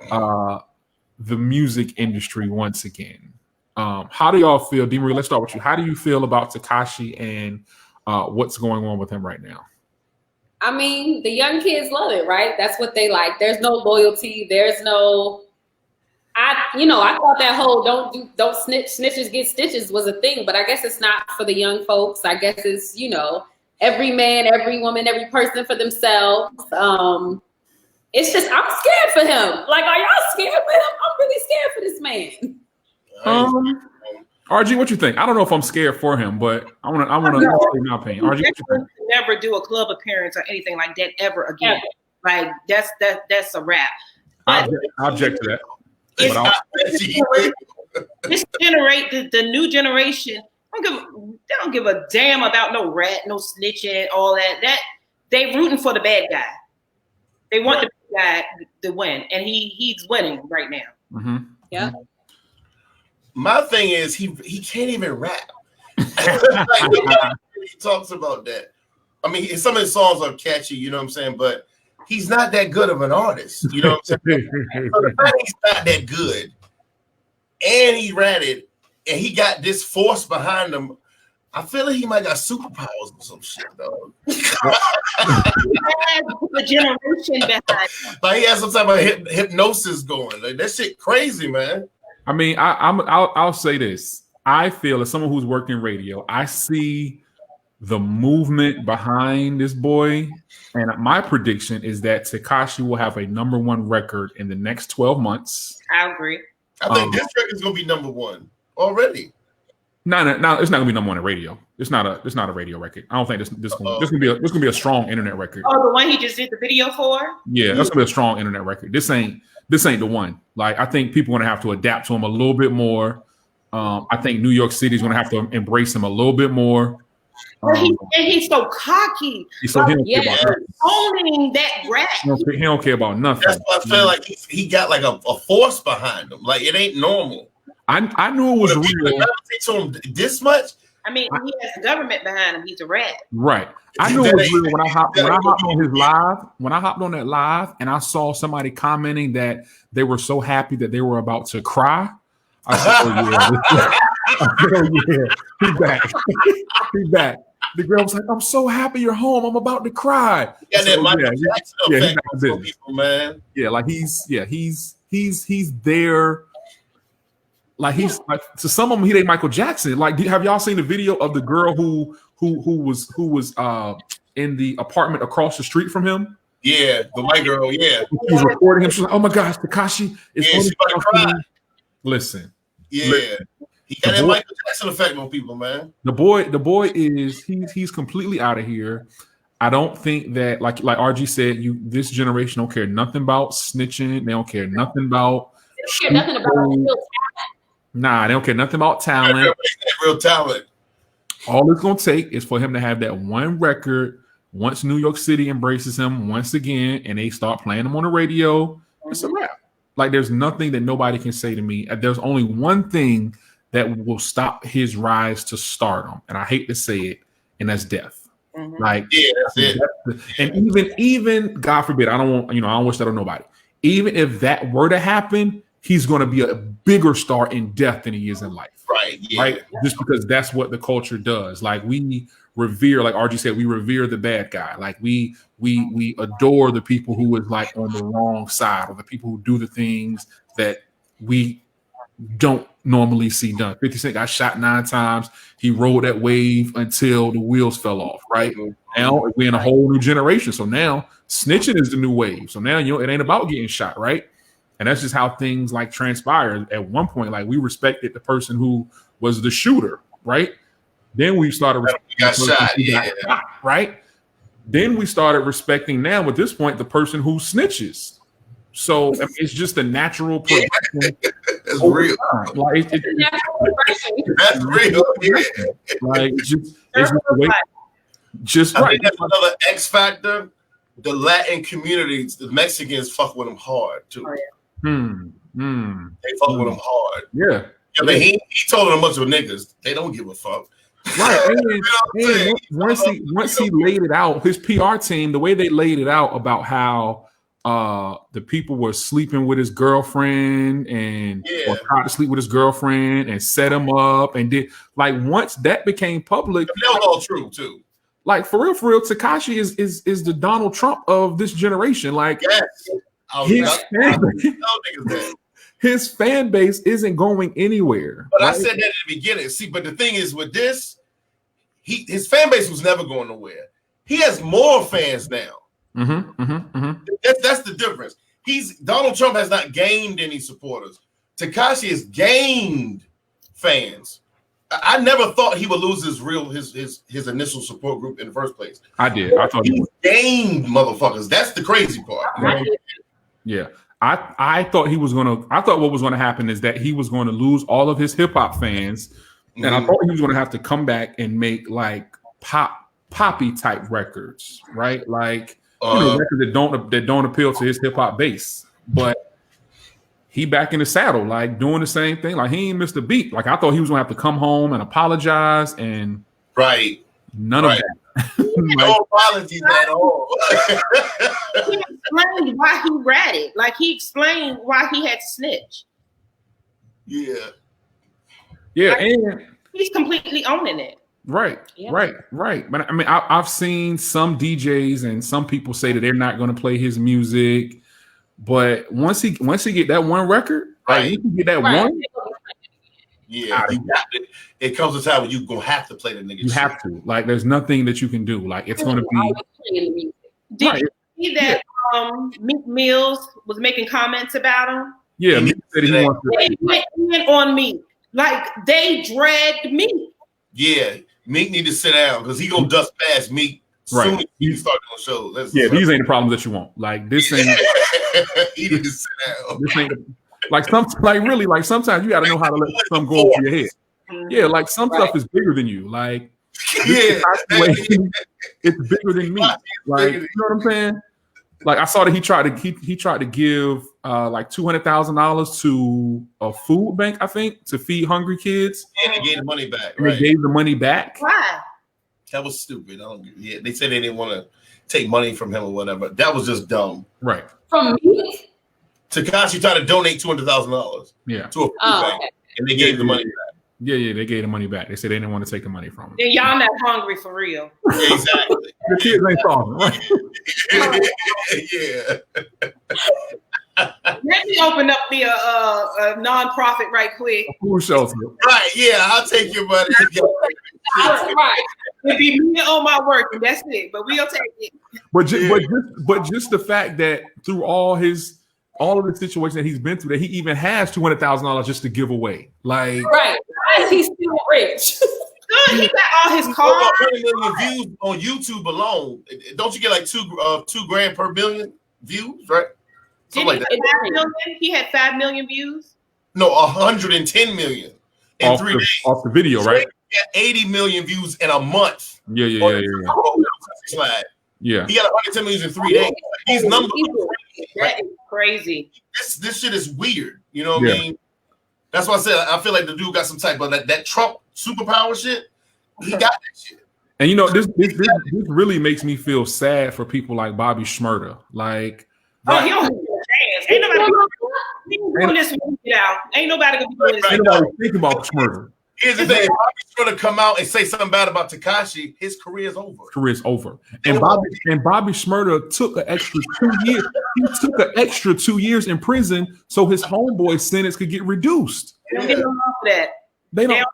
the music industry once again. How do y'all feel? D-Marie, let's start with you. How do you feel about Tekashi and what's going on with him right now? I mean, the young kids love it, right? That's what they like. There's no loyalty. There's no, I thought that whole don't snitch, snitches get stitches was a thing, but I guess it's not for the young folks. I guess it's, every man, every woman, every person for themselves. It's just, I'm scared for him. Like, are y'all scared for him? I'm really scared for this man. RG, what you think? I don't know if I'm scared for him, but I want to say my opinion. RG, what you think? Never do a club appearance or anything like that ever again. Like that's a wrap. I object to that. This the new generation. They don't give a damn about no rat, no snitching, all that. That they rooting for the bad guy. They want the bad guy to win, and he's winning right now. Mm-hmm. Yeah. My thing is he can't even rap. Like, he talks about that. I mean, some of his songs are catchy, you know what I'm saying, but he's not that good of an artist, you know what I'm saying. So the fact he's not that good, and he ratted, and he got this force behind him, I feel like he might got superpowers or some shit, though. The generation behind him. Like he has some type of hypnosis going. Like that shit crazy, man. I mean, I'll say this. I feel as someone who's worked in radio, I see the movement behind this boy, and my prediction is that Tekashi will have a #1 record in the next 12 months. I agree. I think this record is gonna be #1 already. No, it's not gonna be #1 in radio. It's not a radio record. I don't think this gonna be a strong internet record. Oh, the one he just did the video for? Yeah, that's gonna be a strong internet record. This ain't the one. Like I think people are gonna have to adapt to him a little bit more. I think New York City is gonna have to embrace him a little bit more. He's so cocky. He don't care about nothing. Owning that rap. He don't care about nothing. That's why I feel like he got like a force behind him. Like it ain't normal. I knew it was real. To him this much. I mean, he has the government behind him. He's a rat. Right. I knew it was real when I hopped on his live. When I hopped on that live and I saw somebody commenting that they were so happy that they were about to cry. I said, oh yeah, he back. He back. The girl was like, "I'm so happy you're home. I'm about to cry." Yeah, that Michael Jackson effect for people, man. Yeah, like he's there. Like he's like to some of them, he ain't Michael Jackson. Like, have y'all seen the video of the girl who was in the apartment across the street from him? Yeah, the white girl. Yeah, she was recording him. She's like, "Oh my gosh, Tekashi is she's about to cry." Listen, he got that Michael Jackson effect on people, man. The boy is he's completely out of here. I don't think that like RG said, this generation don't care nothing about snitching. They don't care nothing about. They don't care nothing about real talent. Nah, they don't care nothing about talent. Real talent. All it's gonna take is for him to have that one record. Once New York City embraces him once again, and they start playing him on the radio, it's a wrap. Like there's nothing that nobody can say to me. There's only one thing that will stop his rise to stardom, and I hate to say it, and that's death. Mm-hmm. Like, that's it. And even God forbid, I don't wish that on nobody. Even if that were to happen, he's going to be a bigger star in death than he is in life. Right. Yeah. Right. Just because that's what the culture does. Like we revere, like RG said, we revere the bad guy. Like we adore the people who is like on the wrong side, or the people who do the things that we don't normally see done. 50 Cent got shot 9 times. He rode that wave until the wheels fell off. Right. Now we're in a whole new generation. So now snitching is the new wave. So now it ain't about getting shot, right? And that's just how things like transpire. At one point, like we respected the person who was the shooter, right? Then we started respecting shot, right? Then we started respecting now at this point the person who snitches. So I mean, it's just a natural progression. That's real. Like that's real. Yeah. Like just I right. think that's another X factor. The Latin communities, the Mexicans fuck with them hard too. Oh, yeah. They fuck with him hard. Yeah. I mean, he told a bunch of niggas they don't give a fuck. Right. And once he laid it out, his PR team, the way they laid it out about how the people were sleeping with his girlfriend or tried to sleep with his girlfriend and set him up and did like once that became public. That was all true too. Like for real, Tekashi is the Donald Trump of this generation. Like his fan base isn't going anywhere. But right? I said that at the beginning. See, but the thing is with this, his fan base was never going nowhere. He has more fans now. That's the difference. Donald Trump has not gained any supporters. Tekashi has gained fans. I never thought he would lose his initial support group in the first place. I did. I thought he gained motherfuckers. That's the crazy part. Right? Yeah. I thought what was gonna happen is that he was going to lose all of his hip hop fans, and I thought he was gonna have to come back and make like poppy type records, right? Like records that don't appeal to his hip hop base. But he back in the saddle, like doing the same thing. Like he ain't missed a beat. Like I thought he was gonna have to come home and apologize, and none of that. No apologies at all. He explained why he ratted. Like he explained why he had to snitch. Yeah, like, and he's completely owning it. Right. But I mean, I've seen some DJs and some people say that they're not going to play his music, but once he get that one record, like you can get that one. Yeah, it comes to time when you're gonna have to play the nigga. You have to. Like, there's nothing that you can do. Like, it's gonna be. Did you see that Meek Mills was making comments about him? Yeah, Meek said he wants to. They went in on Meek. Like they dragged Meek. Yeah, Meek need to sit down because he gonna dust past Meek soon as he start doing shows. These ain't the problems that you want. Like this ain't. He need to sit down. This ain't. Like sometimes you got to know how to let some go over your head. Yeah, like some stuff is bigger than you. Like it's bigger than me. Like you know what I'm saying? Like I saw that he tried to give like $200,000 to a food bank, I think, to feed hungry kids. And they gave the money back. And they gave the money back. Why? That was stupid. They said they didn't want to take money from him or whatever. That was just dumb. Right. From me? Tekashi tried to donate $200,000 to a food bank, and they gave the money back. Yeah, they gave the money back. They said they didn't want to take the money from him. Then y'all not hungry for real. Yeah, exactly. The kids ain't starving, right? Let me open up the a non-profit right quick. A food shelter. Right, yeah, I'll take your money. Right. It'd be me on my work, and that's it. But we'll take it. But just the fact that through all of the situations that he's been through, that he even has $200,000 just to give away. Like, right? Why is he still rich? Good, he got all his cars. 1 million views on YouTube alone. Don't you get like $2 grand per million views, right? Like that. He had 5 million views. No, 110 million in 3 days. Off the video, right? He had 80 million views in a month. Yeah. He got 110 million in 3 days. These numbers that is crazy. This shit is weird. You know what I mean? That's why I said I feel like the dude got some type of that Trump superpower shit. He got that shit. And you know, this really makes me feel sad for people like Bobby Shmurda. Like, he don't have a chance. Ain't nobody doing this when we get out. Ain't nobody gonna be doing this. Ain't nobody thinking about Shmurda. Here's the thing: if Bobby's going to come out and say something bad about Tekashi, his career is over. And Bobby Shmurda took an extra 2 years. He took an extra 2 years in prison so his homeboy sentence could get reduced. They don't get no love for that. They don't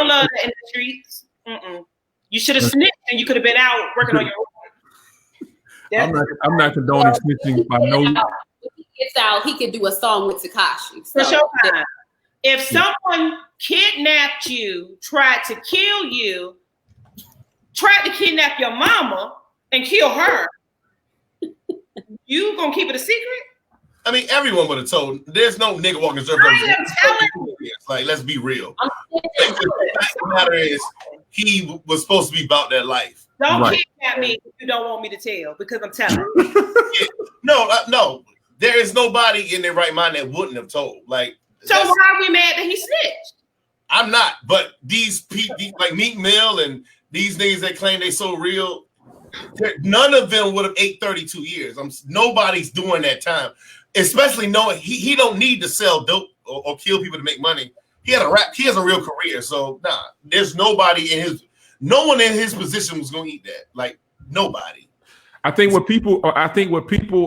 love that in the streets. You should have snitched and you could have been out working on your own. I'm not condoning snitching by no. If he gets out, he could do a song with Tekashi. For Showtime. If someone kidnapped you, tried to kill you, tried to kidnap your mama and kill her, you gonna keep it a secret? I mean, everyone would have told. There's no nigga walking circle. Like, let's be real. The matter is, he was supposed to be about that life. Don't kidnap me if you don't want me to tell, because I'm telling. No. There is nobody in their right mind that wouldn't have told. Like. So why are we mad that he snitched? I'm not, but these people like Meek Mill and these niggas that claim they so real, none of them would have ate 32 years. Nobody's doing that time, especially knowing he don't need to sell dope or kill people to make money. He has a real career, so there's no one in his position was gonna eat that. Like nobody. I think what people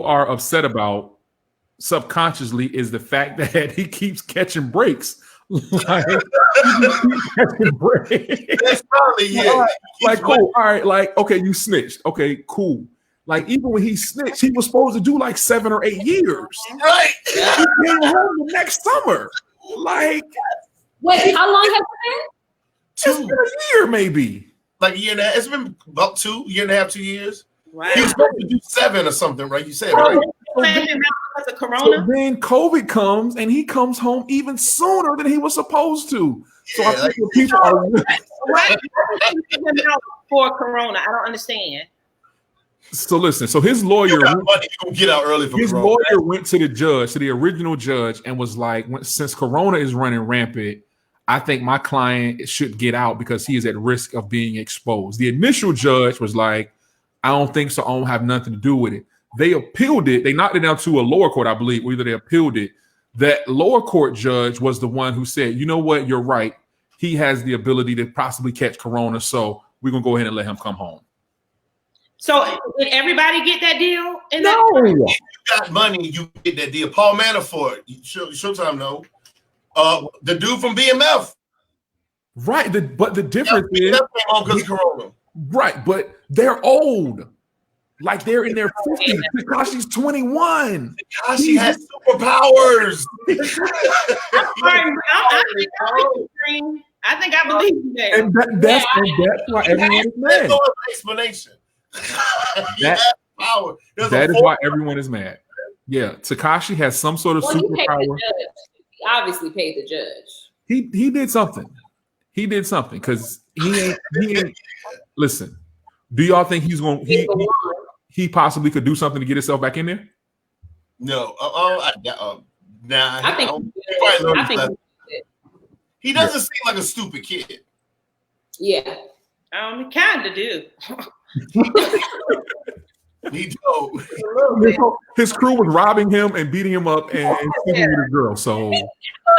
are upset about subconsciously is the fact that he keeps catching breaks. Like, catching breaks. That's probably like cool. All right, like okay, you snitched. Okay, cool. Like even when he snitched, he was supposed to do like 7 or 8 years. Right. He came home the next summer. Like, wait, how long has it been? It's been a year, maybe. Like a year and a half. It's been about 2 years, 2 years. Wow. He was supposed to do 7 or something, right? You said right. Because of Corona. So then COVID comes and he comes home even sooner than he was supposed to. So I think people are why for Corona. I don't understand. So listen, so his lawyer, get out early from his lawyer went to the judge, to the original judge, and was like, since Corona is running rampant, I think my client should get out because he is at risk of being exposed. The initial judge was like, I don't think so. I don't have nothing to do with it. They appealed it. They knocked it down to a lower court, I believe. Either they appealed it. That lower court judge was the one who said, you know what? You're right. He has the ability to possibly catch Corona. So we're going to go ahead and let him come home. So did everybody get that deal? No. If you got money, you get that deal. Paul Manafort, Showtime, no. The dude from BMF. Right. But the difference is Corona. Right, but they're old. Like they're in their 50s. Tekashi's 21. Tekashi has superpowers. I think I believe you there. And that's why everyone is mad. No explanation. Power. That is why everyone is mad. Yeah, Tekashi has some sort of superpower. He obviously paid the judge. He did something. He did something because he ain't. Listen, do y'all think he's going? He possibly could do something to get himself back in there? No. Nah. I think he doesn't seem like a stupid kid. Yeah. He kind of do. He do. His crew was robbing him and beating him up and sleeping with his girl. So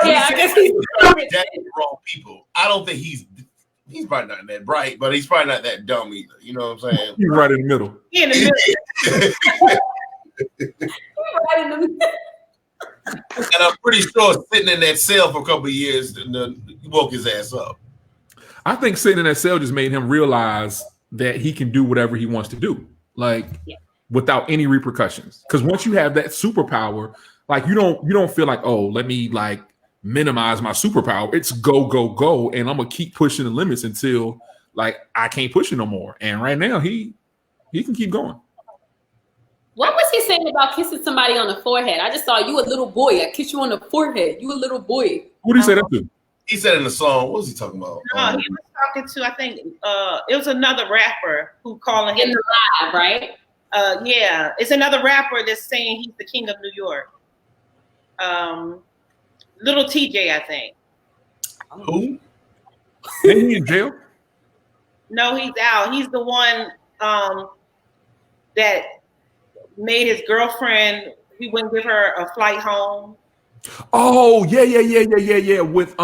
I guess he's wrong people. I don't think he's probably not that bright, but he's probably not that dumb either. You know what I'm saying? He's right in the middle. right in the middle. And I'm pretty sure sitting in that cell for a couple of years woke his ass up. I think sitting in that cell just made him realize that he can do whatever he wants to do, like without any repercussions. Because once you have that superpower, like you don't feel like, oh, let me like minimize my superpower. It's go, go, go, and I'm gonna keep pushing the limits until like I can't push it no more. And right now he can keep going. What was he saying about kissing somebody on the forehead? I just saw you a little boy. I kissed you on the forehead. You a little boy. Who did he say that to? He said in the song, what was he talking about? No, he was talking to, I think, it was another rapper who calling him in the live, right? Yeah, it's another rapper that's saying he's the king of New York. Little TJ, I think. Who? Ain't he in jail? No, he's out. He's the one that made his girlfriend, he wouldn't give her a flight home. Oh, yeah. With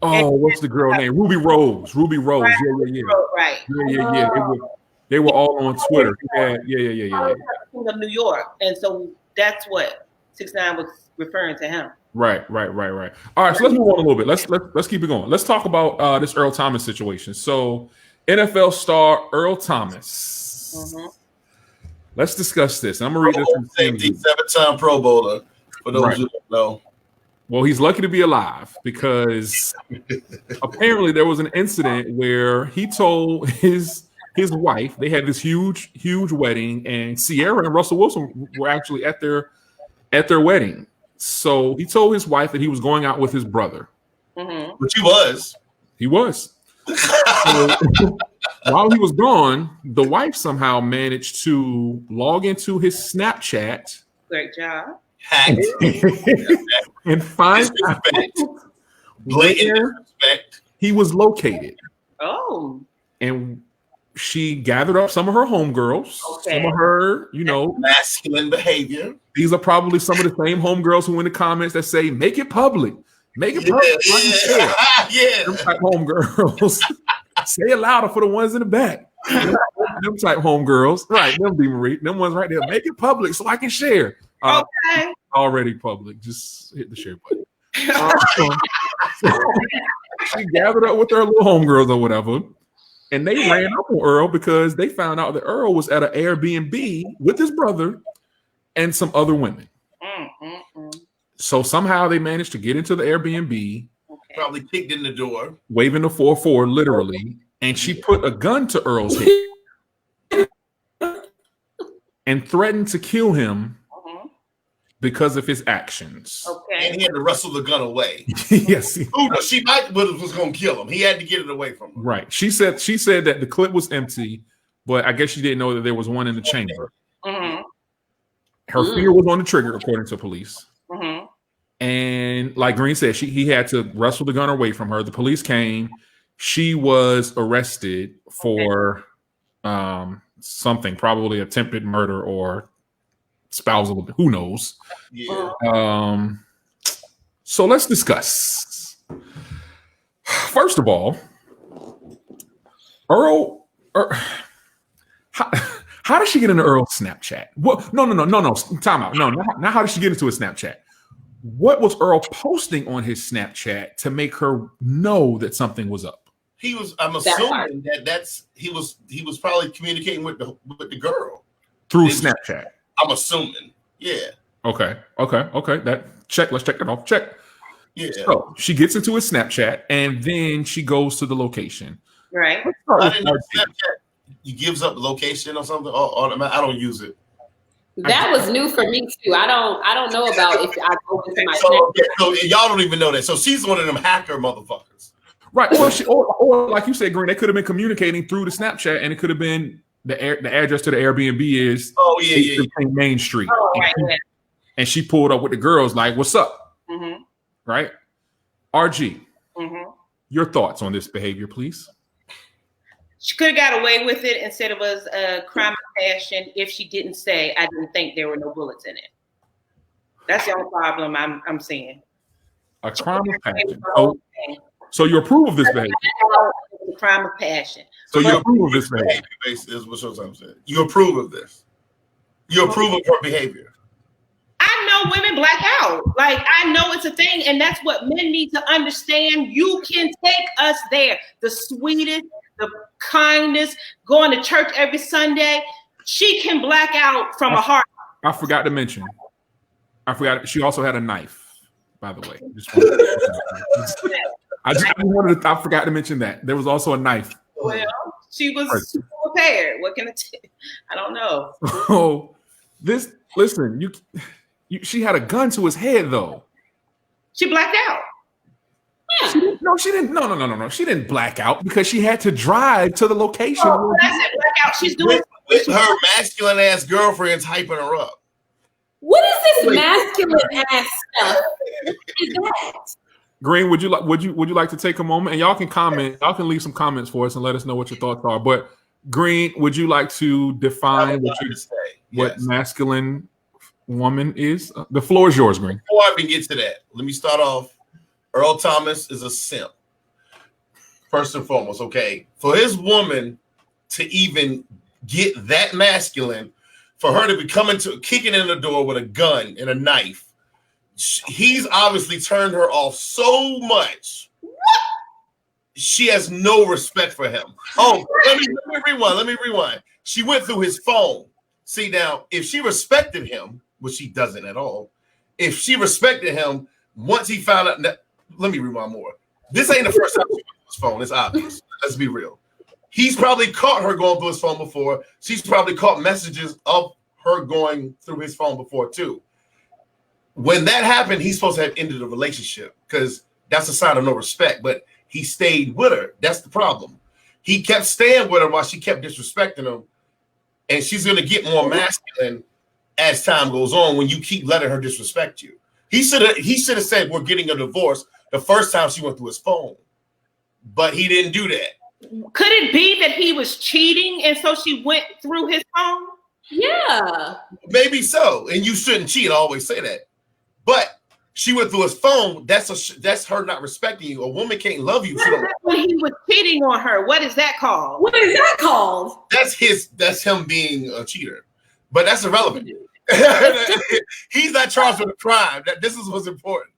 what's the girl name? Ruby Rose. Right. Yeah. They were all on Twitter. Yeah. King of New York, and so that's what 6ix9ine was referring to him. Right. All right, so let's move on a little bit. Let's keep it going. Let's talk about this Earl Thomas situation. So, NFL star Earl Thomas. Mm-hmm. Let's discuss this. I'm gonna read this from safety, 7-time Pro Bowler. For those who don't know. Well, he's lucky to be alive because apparently there was an incident where he told his wife, they had this huge wedding, and Sierra and Russell Wilson were actually at their wedding. So he told his wife that he was going out with his brother. Mm-hmm. Which he was. He was. So, while he was gone, the wife somehow managed to log into his Snapchat. Great job. Hacked. And find out blatant disrespect. He was located. Oh. And she gathered up some of her homegirls, some of her, masculine behavior. These are probably some of the same homegirls who in the comments that say, make it public. Make it public. Yeah. Them type homegirls. Say it louder for the ones in the back. Them type homegirls. Right. Them D-Marie. Them ones right there. Make it public so I can share. Okay. Already public. Just hit the share button. So she gathered up with her little homegirls or whatever. And they ran up on Earl because they found out that Earl was at an Airbnb with his brother and some other women. So somehow they managed to get into the Airbnb. Probably kicked in the door. Waving the 4-4 literally. And she put a gun to Earl's head and threatened to kill him because of his actions. Okay. And he had to wrestle the gun away. Yes. She might was going to kill him. He had to get it away from him. Right. She said that the clip was empty, but I guess she didn't know that there was one in the chamber. Mm-hmm. Her finger was on the trigger, according to police. Mm-hmm. And like Green said, he had to wrestle the gun away from her. The police came. She was arrested for something, probably attempted murder or spousal, who knows. Yeah. So let's discuss. First of all, Earl, how did she get into Earl's Snapchat? What? No. Time out. No, not how did she get into his Snapchat? What was Earl posting on his Snapchat to make her know that something was up? I'm assuming he was probably communicating with the girl through Snapchat. I'm assuming. Yeah. Okay. Let's check that off. Check. Yeah. So she gets into his Snapchat and then she goes to the location. Right. I didn't know Snapchat he gives up the location or something. I don't use it. That was new for me too. I don't know about if I go into my so y'all don't even know that. So she's one of them hacker motherfuckers. Right. Well, or like you said, Green, they could have been communicating through the Snapchat, and it could have been the address to the Airbnb is Main Street. Oh, right. And she pulled up with the girls like, "What's up?" Mm-hmm. Right. RG, mm-hmm. Your thoughts on this behavior, please. She could have got away with it and said it was a crime of passion if she didn't say, "I didn't think there were no bullets in it." That's the only problem I'm seeing. A crime of passion. So you approve of this behavior? A crime of passion. So you approve of this behavior? Is what I'm saying. You approve of this. You approve of her behavior. I know women black out. Like, I know it's a thing, and that's what men need to understand. You can take us there. The sweetest, the kindest, going to church every Sunday. She can black out from a heart. I forgot to mention. She also had a knife, by the way. I forgot to mention that. There was also a knife. Well, she was super prepared. What can I tell you? I don't know. Oh, listen, she had a gun to his head, though. She blacked out. Yeah. She didn't. No. She didn't black out because she had to drive to the location. Oh, that's it, black out. She's doing with her masculine ass girlfriends hyping her up. What is this masculine ass stuff? Is that? Green, would you like to take a moment, and y'all can comment. Y'all can leave some comments for us and let us know what your thoughts are. But Green, would you like to define what masculine woman is? The floor is yours, Green. Before I even get to that, let me start off. Earl Thomas is a simp. First and foremost, okay? For his woman to even get that masculine, for her to be kicking in the door with a gun and a knife, he's obviously turned her off so much. She has no respect for him. Oh, let me rewind. She went through his phone. See, now, if she respected him, which she doesn't at all, if she respected him, once he found out, let me rewind more. This ain't the first time she went through his phone. It's obvious. Let's be real. He's probably caught her going through his phone before. She's probably caught messages of her going through his phone before, too. When that happened, he's supposed to have ended the relationship because that's a sign of no respect. But he stayed with her. That's the problem. He kept staying with her while she kept disrespecting him. And she's going to get more masculine as time goes on when you keep letting her disrespect you. He should have said, "We're getting a divorce," the first time she went through his phone. But he didn't do that. Could it be that he was cheating and so she went through his phone? Yeah. Maybe so. And you shouldn't cheat. I always say that. But she went through his phone. That's her not respecting you. A woman can't love you. When he was cheating on her, what is that called? What is that called? That's him being a cheater. But that's irrelevant. He's not charged with a crime. This is what's important.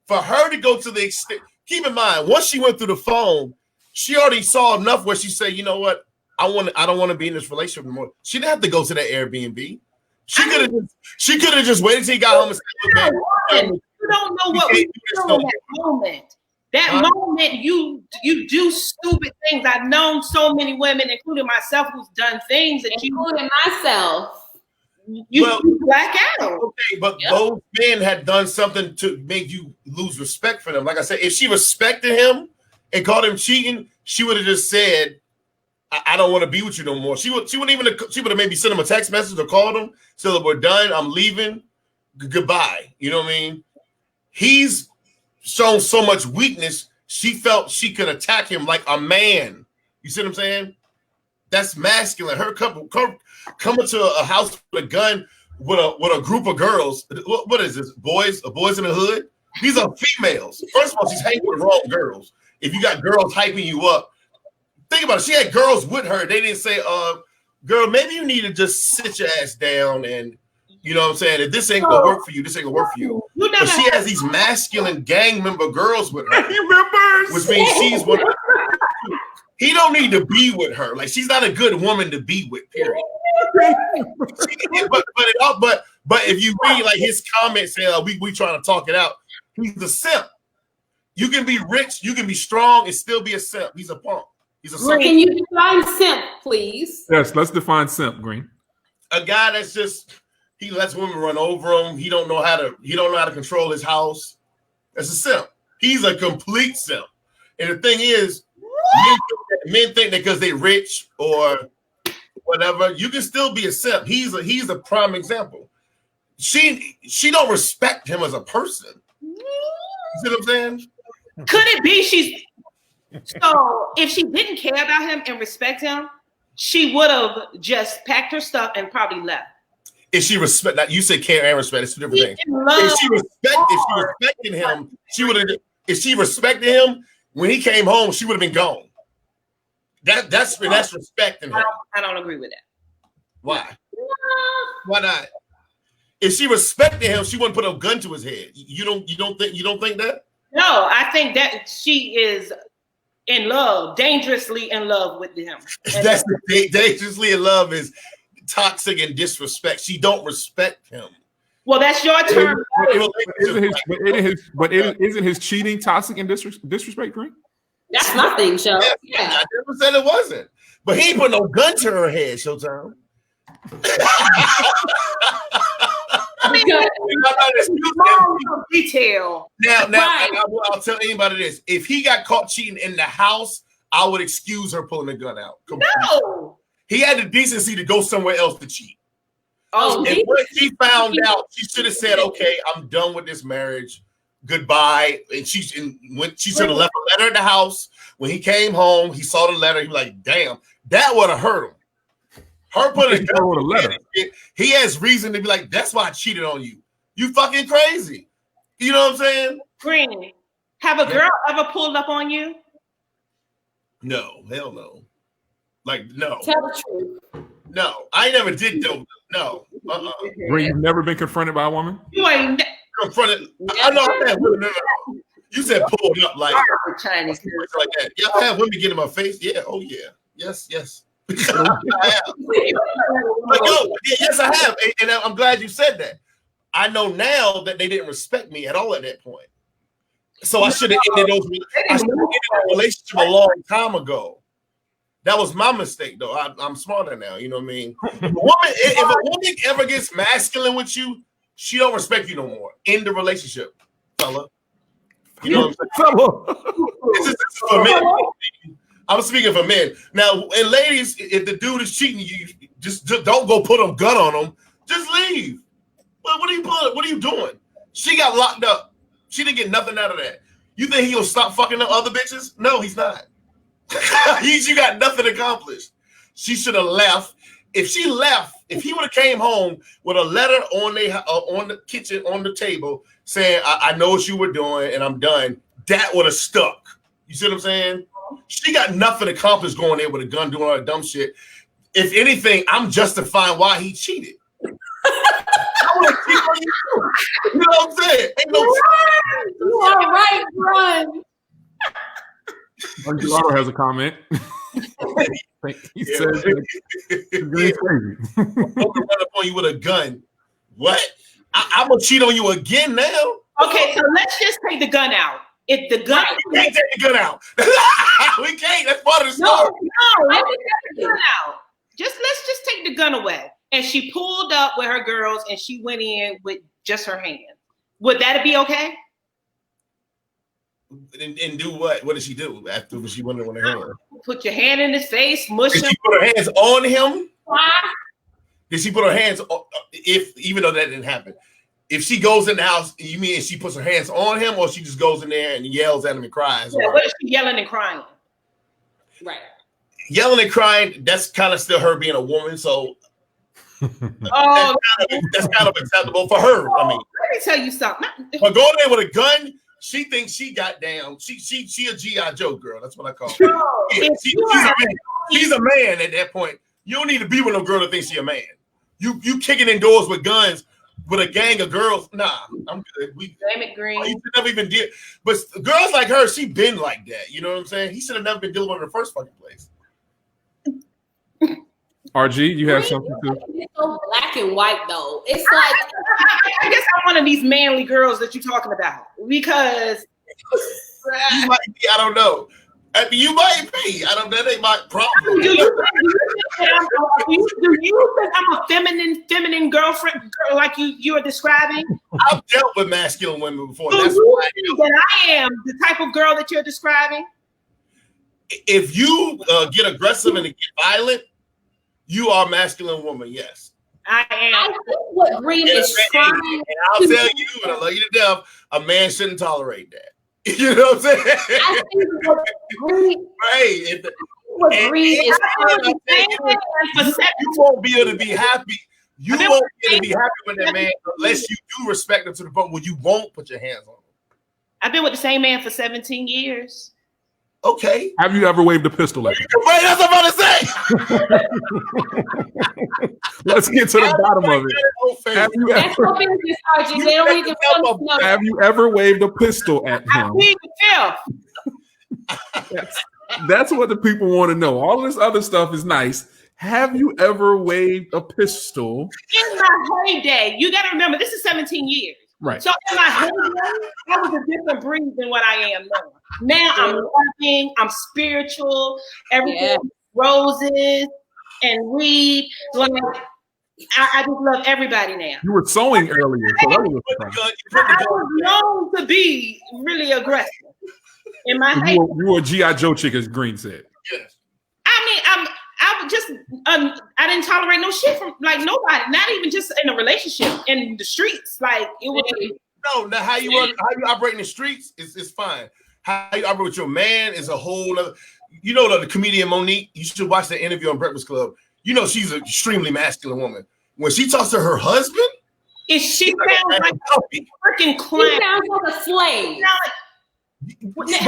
For her to go to the extent, keep in mind, once she went through the phone, she already saw enough where she said, "You know what? I don't want to be in this relationship anymore." She didn't have to go to that Airbnb. She could have just waited till he got home and said, "You don't know what we do in that moment. That moment, you do stupid things. I've known so many women, including myself, who's done things that including myself. You black out. Okay, but those men had done something to make you lose respect for them. Like I said, if she respected him and called him cheating, she would have just said, I don't want to be with you no more. She would have maybe sent him a text message or called him. So we're done. I'm leaving. Goodbye. You know what I mean? He's shown so much weakness. She felt she could attack him like a man. You see what I'm saying? That's masculine. Her coming to a house with a gun with a group of girls. What is this? Boys in the hood? These are females. First of all, she's hanging with the wrong girls. If you got girls hyping you up, think about it. She had girls with her. They didn't say, girl, maybe you need to just sit your ass down and, you know what I'm saying? If this ain't gonna work for you, this ain't gonna work for you. But she has these masculine gang member girls with her. Which means she's one. He don't need to be with her. Like, she's not a good woman to be with, period. but if you read like his comments saying we trying to talk it out, he's a simp. You can be rich, you can be strong, and still be a simp. He's a punk. He's a simp. Can you define simp, please? Yes, let's define simp, Green. A guy that's just he lets women run over him. He don't know how to control his house. That's a simp. He's a complete simp. And the thing is, men think that because they rich or whatever, you can still be a simp. He's a prime example. She don't respect him as a person. You see what I'm saying? Could it be so if she didn't care about him and respect him, she would have just packed her stuff and probably left. If she respect that, you say care and respect, it's two different things. If she respected him, she would have. If she respected him when he came home, she would have been gone. That's respecting him. I don't agree with that. Why? Why not? If she respected him, she wouldn't put a gun to his head. You don't think that? No, I think that she is in love, dangerously in love with him. That's dangerously in love is toxic and disrespect. She don't respect him. Well, that's your term. Isn't his cheating toxic and disrespect, Green? That's my thing, Show. Yeah. I never said it wasn't. But he ain't put no gun to her head, Showtime. Detail. Now, I'll tell anybody this. If he got caught cheating in the house, I would excuse her pulling the gun out. No. He had the decency to go somewhere else to cheat. Oh, and when she found out, she should have said, okay, I'm done with this marriage. Goodbye. And she should have left a letter in the house. When he came home, he saw the letter. He was like, damn, that would have hurt him. Her putting a gun on the letter. He has reason to be like, that's why I cheated on you. You fucking crazy. You know what I'm saying? Green, have a girl ever pulled up on you? No, hell no. Like, no. Tell the truth. No, I never did though. No. Green, you've never been confronted by a woman? You ain't confronted. I know I had women. You said pulled up like Chinese like that. Y'all have women get in my face. Yeah. Oh yeah. Yes. I have. Yes, I have. And I'm glad you said that. I know now that they didn't respect me at all at that point. So I should have ended that relationship a long time ago. That was my mistake, though. I'm smarter now. You know what I mean? If a woman ever gets masculine with you, she don't respect you no more. End the relationship, fella. You know what I'm saying? This is for men. I'm speaking for men. Now, and ladies, if the dude is cheating you, just don't go put a gun on him. Just leave. What are you doing? She got locked up. She didn't get nothing out of that. You think he'll stop fucking them other bitches? No, he's not. You got nothing accomplished. She should have left. If she left, if he would have came home with a letter on the kitchen on the table saying, I know what you were doing and I'm done, that would have stuck. You see what I'm saying? She got nothing accomplished going there with a gun doing all that dumb shit. If anything, I'm justifying why he cheated. I want to cheat on you too. You know what I'm saying? Ain't no you are right, run. Gerardo has a comment. He says, "Crazy. I'm gonna run up on you with a gun. What? I'm gonna cheat on you again now? Okay, so let's just take the gun out. If the gun, we can't take the gun out. We can't. That's part of the story. No, let's take the gun out. Let's just take the gun away. And she pulled up with her girls, and she went in with just her hand. Would that be okay? And do what? What did she do after she went in with her hand? put your hand in his face, mush him. Did she put her hands on him? Why? Did she put her hands on, even though that didn't happen? If she goes in the house, you mean she puts her hands on him, or she just goes in there and yells at him and cries? Yeah, what is she yelling and crying? Right. Yelling and crying, that's kind of still her being a woman, so that's kind of acceptable for her. I mean, let me tell you something. But going there with a gun, she thinks she got down. She a G.I. Joe girl. That's what I call her. Yeah, she's a man at that point. You don't need to be with no girl that thinks she a man. You kicking in doors with guns with a gang of girls. Nah, I'm good. Damn it, Green. He should never even deal. But girls like her, she been like that. You know what I'm saying? He should have never been dealing with her in the first fucking place. RG, you have something too? It's so black and white though. It's like I guess I'm one of these manly girls that you're talking about because you might be, I don't know. You might be. I don't know. That ain't my problem. Do you think I'm a feminine girlfriend like you are describing? I've dealt with masculine women before. So That's you why think that I am the type of girl that you're describing? If you get aggressive and get violent, you are a masculine woman. Yes, I am. I think what Green is trying. And I'll tell you, and I love you to death, a man shouldn't tolerate that. You know what I'm saying? I think what Green, right. what Green is you won't be able to be happy. You won't be able to be happy with that man unless you do respect him to the point where you won't put your hands on him. I've been with the same man for 17 years. Okay. Have you ever waved a pistol at him? Right, that's what I'm about to say. Let's get to the bottom of it. Have you ever waved a pistol at him? That's what the people want to know. All this other stuff is nice. Have you ever waved a pistol? In my heyday, you got to remember, this is 17 years. Right. So in my heyday, I was a different breed than what I am now. Now I'm loving, I'm spiritual, everything, roses and weed. Like, I just love everybody now. You were sewing earlier, so that was a surprise. I was known to be really aggressive. In my heyday. You were a G.I. Joe chick, as Green said. Yes. I didn't tolerate no shit from like nobody, not even just in a relationship, in the streets. Like it was no. How you operate in the streets is fine. How you operate with your man is a whole other. You know the comedian Monique. You should watch that interview on Breakfast Club. You know she's an extremely masculine woman. When she talks to her husband, she sounds like a freaking clown. She sounds like a slave. But guess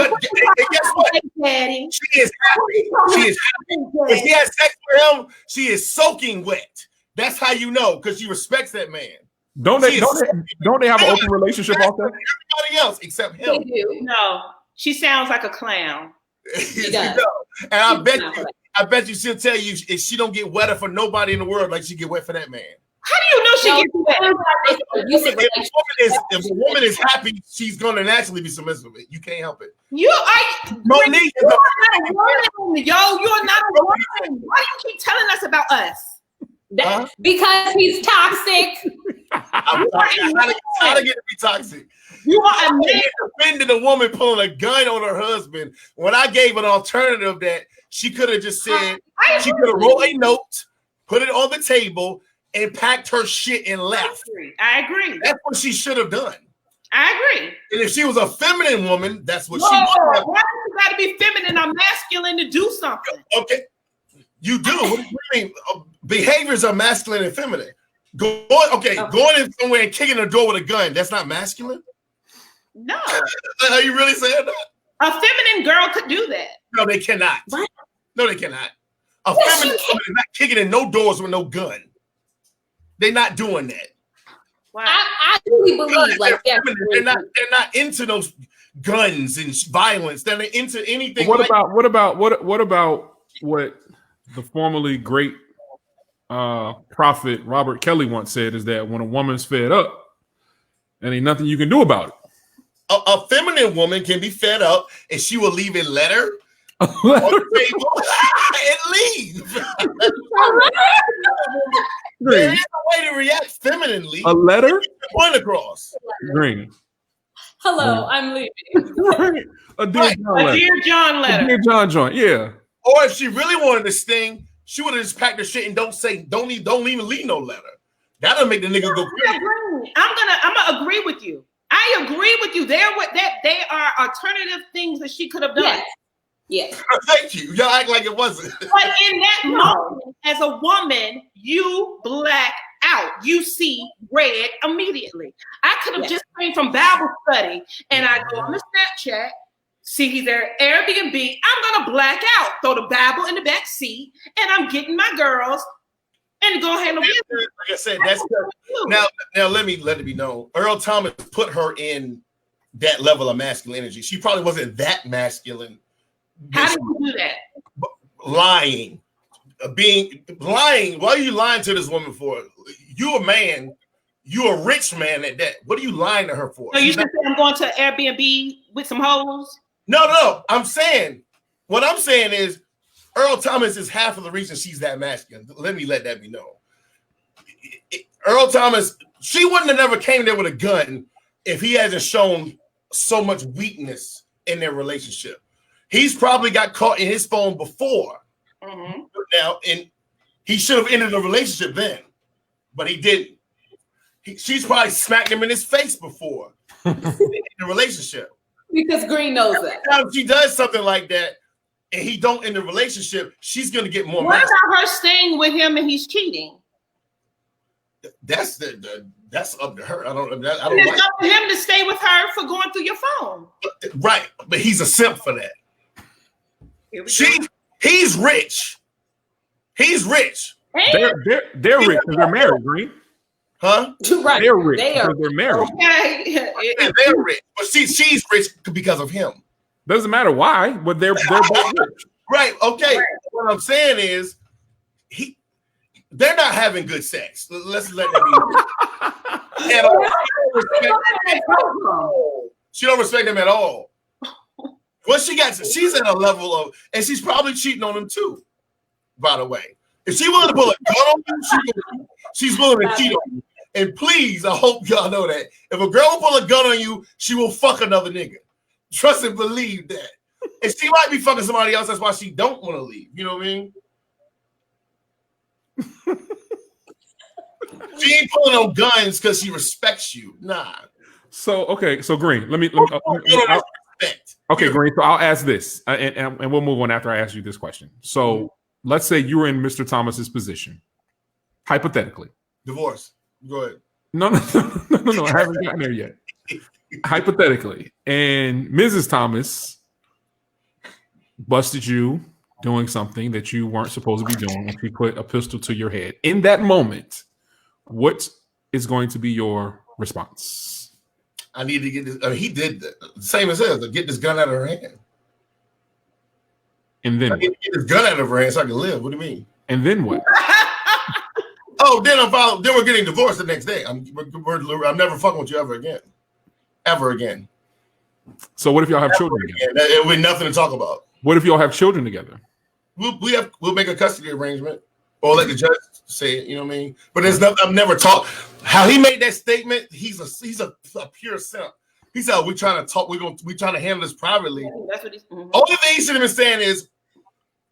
what? Daddy. She is happy. She is happy. When she has sex with him, she is soaking wet. That's how you know, because she respects that man. Don't they have an open relationship out there? Everybody else except him. They do. No, she sounds like a clown. She does. And I bet you she'll tell you if she don't get wetter for nobody in the world like she get wet for that man. How do you know she gets wet? If a woman is happy, she's gonna naturally be submissive. You can't help it. Monique, you're not a woman. Yo, you're not a woman. Why do you keep telling us about us? Because he's toxic. I'm trying to get to be toxic. You are a man defending a woman pulling a gun on her husband. When I gave an alternative that she could have just said, she could have wrote a note, put it on the table, and packed her shit and left. I agree. That's what she should have done. I agree. And if she was a feminine woman, that's what she would have. Why do you got to be feminine or masculine to do something? Okay, you do. What do you mean? Behaviors are masculine and feminine. Going in somewhere and kicking a door with a gun, that's not masculine? No. Are you really saying that? A feminine girl could do that. No, they cannot. What? No, they cannot. A feminine woman is not kicking in no doors with no gun. They're not doing that. Wow. I really believe they're not into those guns and violence. They're not into anything. What about what the formerly great prophet Robert Kelly once said is that when a woman's fed up, there ain't nothing you can do about it. A feminine woman can be fed up and she will leave a letter on the table and leave. There is a way to react femininely. A letter? Point across. Green. Hello, I'm leaving. Right. A Dear John letter. A Dear John letter. A Dear John joint, yeah. Or if she really wanted to sting, she would have just packed her shit and don't even leave no letter. That'll make the nigga go crazy. I'm gonna agree with you. I agree with you. They are alternative things that she could have done. Yes. Thank you. Y'all act like it wasn't. But in that moment, as a woman, you black out. You see red immediately. I could have just came from Bible study and I go on the Snapchat, see their Airbnb. I'm gonna black out, throw the Bible in the back seat, and I'm getting my girls and go handle business. Like I said, that's now let it be known. Earl Thomas put her in that level of masculine energy. She probably wasn't that masculine. How did you do that? Lying. Lying. Why are you lying to this woman for? You a man. You a rich man at that. What are you lying to her for? So you just say I'm going to Airbnb with some hoes? No. What I'm saying is Earl Thomas is half of the reason she's that masculine. Let that be known. Earl Thomas, she wouldn't have never came there with a gun if he hasn't shown so much weakness in their relationship. He's probably got caught in his phone before. Mm-hmm. Now, and he should have ended the relationship then, but he didn't. She's probably smacked him in his face before in the relationship. Because Green knows that. Every time she does something like that, and he don't end the relationship, she's gonna get more. What about her staying with him and he's cheating? That's up to her. I don't it's up to him to stay with her for going through your phone. Right, but he's a simp for that. He's rich. He's rich. They're rich because they're married, Green. Huh? Right. They're rich because they're married. Okay. They're rich, but she's rich because of him. Doesn't matter why, but they're both rich. Right. Okay. Right. What I'm saying is, they're not having good sex. Let's let that be. She don't respect him at all. What she got? She's at a level of, and she's probably cheating on him too. By the way, if she willing to pull a gun on you, she's willing to cheat on you. And please, I hope y'all know that if a girl will pull a gun on you, she will fuck another nigga. Trust and believe that. And she might be fucking somebody else. That's why she don't want to leave. You know what I mean? She ain't pulling no guns because she respects you. Nah. So Green, let me okay, Green. So I'll ask this, and we'll move on after I ask you this question. So let's say you were in Mr. Thomas's position, hypothetically. Divorce. Go ahead. No. I haven't gotten there yet. Hypothetically, and Mrs. Thomas busted you doing something that you weren't supposed to be doing, and she put a pistol to your head. In that moment, what is going to be your response? I need to get this. He did the same as her, to get this gun out of her hand. And then I need to get this gun out of her hand so I can live. What do you mean? And then what? Then we're getting divorced the next day. I'm never fucking with you ever again. Ever again. So what if y'all have children together? It'll be nothing to talk about. What if y'all have children together? We'll make a custody arrangement, or let the judge say it. You know what I mean? But there's nothing. I've never talked. How he made that statement? He's a pure simp. He said, "We're trying to talk. We're trying to handle this privately." That's what he's. Mm-hmm. Only thing he should have been saying is,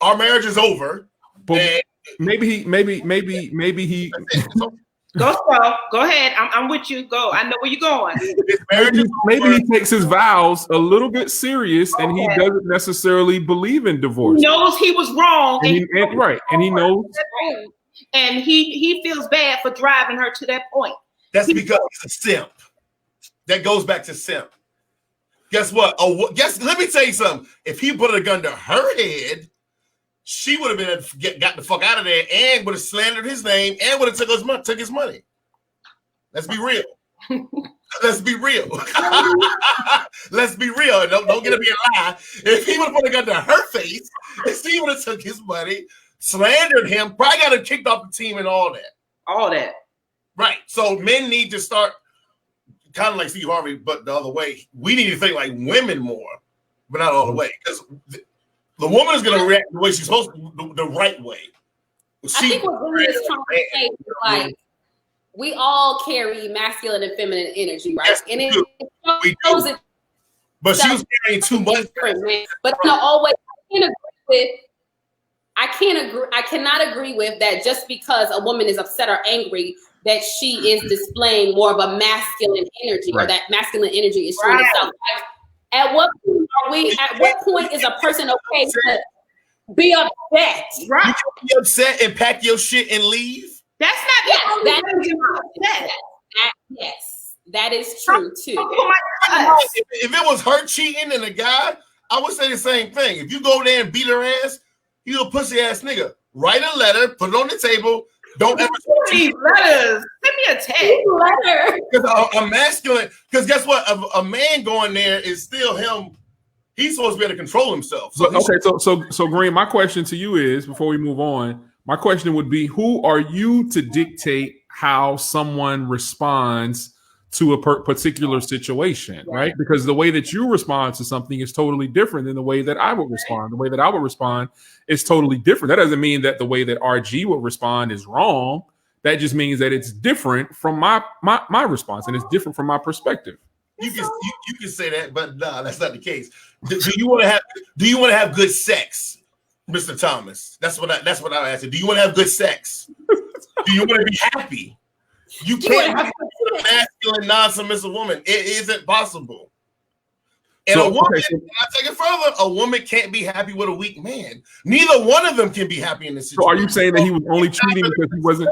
"Our marriage is over." But maybe he. Go ahead. I'm with you. Go. I know where you're going. Maybe he takes his vows a little bit serious, and he doesn't necessarily believe in divorce. He knows he was wrong, and he knows, and he feels bad for driving her to that point. That's because he's a simp. That goes back to simp. Guess what? Let me tell you something. If he put a gun to her head, she would have got the fuck out of there and would have slandered his name and would have took his money. Let's be real. Let's be real. Let's be real. Don't get to be a lie. If he would have put a gun to her face, she would have took his money, slandered him, probably got him kicked off the team and all that. All that. Right. So men need to start kind of like Steve Harvey, but the other way. We need to think like women more, but not all the way. Because the woman is going to react the way she's supposed to, the right way. I think what Boosie is trying to say is like, we all carry masculine and feminine energy, right? Yes, and it shows it. But she was carrying too much. But I always agree with I can't agree. I cannot agree with that. Just because a woman is upset or angry, that she is displaying more of a masculine energy, or that masculine energy is showing itself. Like, at what point are we? At what point is a person okay to be upset? Right. You can be upset and pack your shit and leave. That's not yes, that is true too. If it was her cheating and a guy, I would say the same thing. If you go there and beat her ass, you a pussy ass nigga. Write a letter, put it on the table. Don't ever these letters. Send me a text. Letter. Because a masculine. Because guess what? A man going there is still him. He's supposed to be able to control himself. So Green, my question to you is, before we move on, my question would be: who are you to dictate how someone responds to a particular situation, right? Because the way that you respond to something is totally different than the way that I would respond. The way that I would respond is totally different. That doesn't mean that the way that RG would respond is wrong. That just means that it's different from my response, and it's different from my perspective. You can say that, but nah, that's not the case. Do you want to have good sex, Mr. Thomas? That's what I asked you. Do you want to have good sex? Do you want to be happy? You can't be with a masculine, non-submissive woman. It isn't possible. And a woman, I take it further, a woman can't be happy with a weak man. Neither one of them can be happy in this situation. So are you saying that he was only cheating because he wasn't?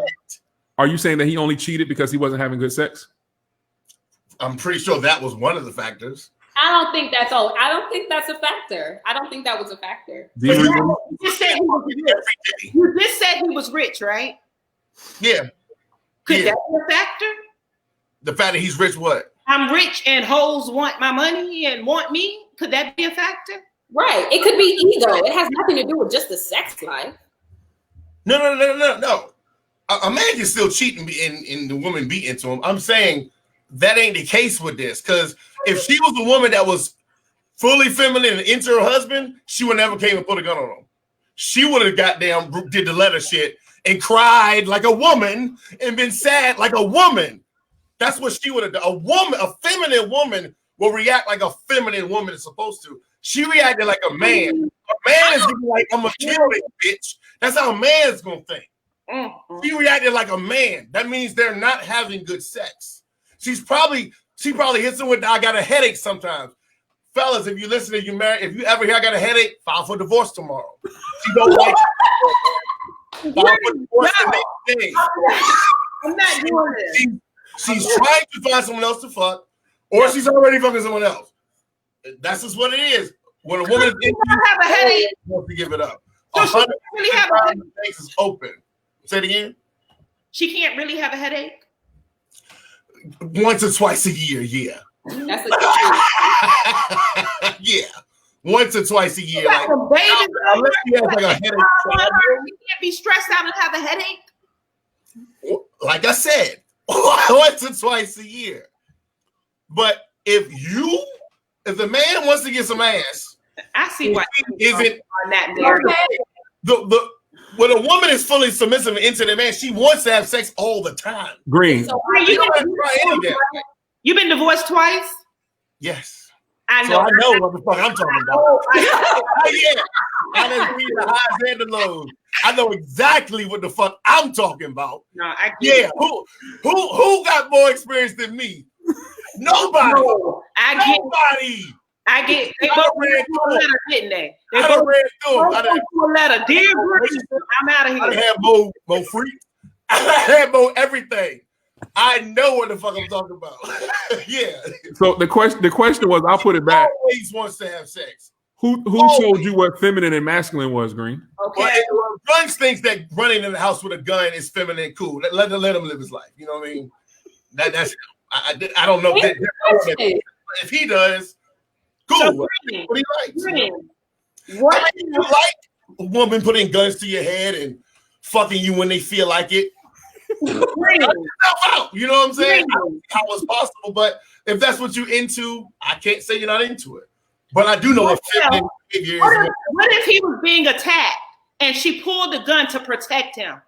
Are you saying that he only cheated because he wasn't having good sex? I'm pretty sure that was one of the factors. I don't think that's all. I don't think that's a factor. I don't think that was a factor. You just said he was rich, right? Yeah. Could that be a factor? The fact that he's rich, what? I'm rich and hoes want my money and want me. Could that be a factor? Right. It could be ego. It has nothing to do with just the sex life. No. A man can still cheat and the woman beat into him. I'm saying that ain't the case with this. Because if she was a woman that was fully feminine and into her husband, she would never came and put a gun on him. She would have goddamn did the letter shit and cried like a woman and been sad like a woman. That's what she would have done. A feminine woman will react like a feminine woman is supposed to. She reacted like a man. A man is gonna be like, I'm a killing bitch. That's how a man's gonna think. She reacted like a man. That means they're not having good sex. She probably hits him with, I got a headache sometimes. Fellas, if you listen to you married, if you ever hear I got a headache, file for divorce tomorrow. She don't like it. File for divorce the next day. I'm not doing this. She's trying to find someone else to fuck, or she's already fucking someone else. That's just what it is. When a woman is in have a headache, wants to give it up. So she really have a headache. Is open. Say it again. She can't really have a headache. Once or twice a year, yeah. That's a yeah. Once or twice a year. Like, unless she has like a headache. You can't be stressed out and have a headache. Like I said, once or twice a year. But if the man wants to get some ass, I see why isn't on that narrative. When a woman is fully submissive and into the man, she wants to have sex all the time. Green. So you've been divorced twice? Yes. I know. So I know what the fuck I'm talking about. Yeah. I didn't read the highs and the lows. I know exactly what the fuck I'm talking about. No, I get Who got more experience than me? Nobody. No, Nobody. I get. They both read through a letter, didn't they? They both read through a letter. Dear Bruce, I'm out of here. I had more freaks. I had more everything. I know what the fuck I'm talking about. Yeah. So the question was, I'll put it back. Always wants to have sex. Who told you what feminine and masculine was, Green? Okay. Well, Guns thinks that running in the house with a gun is feminine and cool. Let him live his life. You know what I mean? That's I don't know. If he does, cool. So, what he likes. What do you like? A woman putting guns to your head and fucking you when they feel like it. You know what I'm saying? How it's possible, but if that's what you're into, I can't say you're not into it. But I do know what feminine behavior is. What if he was being attacked and she pulled the gun to protect him?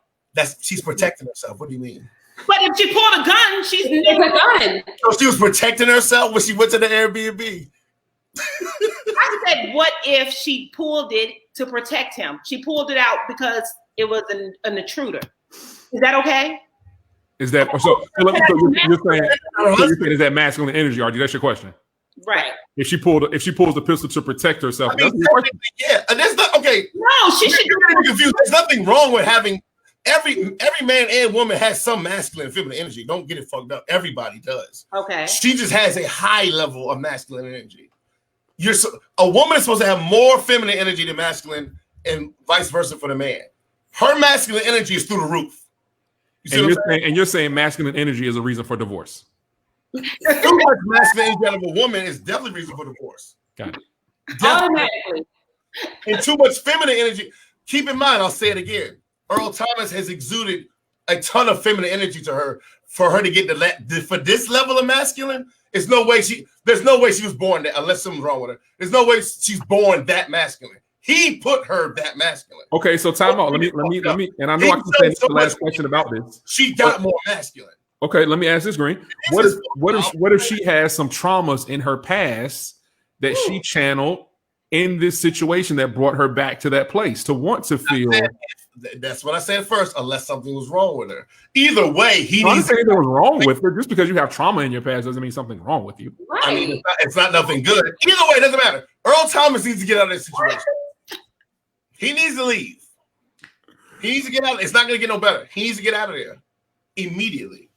She's protecting herself. What do you mean? But if she pulled a gun, she's a gun. So she was protecting herself when she went to the Airbnb. I said, what if she pulled it to protect him? She pulled it out because it was an intruder. Is that okay? Is that so? You're saying is that masculine energy, RG? That's your question, right? If she pulls the pistol to protect herself, I mean, yeah, and that's not okay. No, she should be confused. There's nothing wrong with having every man and woman has some masculine and feminine energy. Don't get it fucked up. Everybody does. Okay. She just has a high level of masculine energy. A woman is supposed to have more feminine energy than masculine, and vice versa for the man. Her masculine energy is through the roof. You're saying masculine energy is a reason for divorce. Too much masculine energy out of a woman is definitely a reason for divorce. Got it. Automatically. And too much feminine energy. Keep in mind, I'll say it again. Earl Thomas has exuded a ton of feminine energy to her for her to get for this level of masculine. There's no way she was born that, unless something's wrong with her. There's no way she's born that masculine. He put her that masculine. Okay, so time out. Let me. And I know I can say the last question about this. She got more masculine. Okay, let me ask this, Green. What if she has some traumas in her past that she channeled in this situation that brought her back to that place to want to feel? That's what I said first. Unless something was wrong with her. Either way, I'm not saying there was wrong with her. Just because you have trauma in your past doesn't mean something's wrong with you. Right. I mean, it's not nothing good. Either way, it doesn't matter. Earl Thomas needs to get out of this situation. He needs to leave. He needs to get out. It's not going to get no better. He needs to get out of there immediately.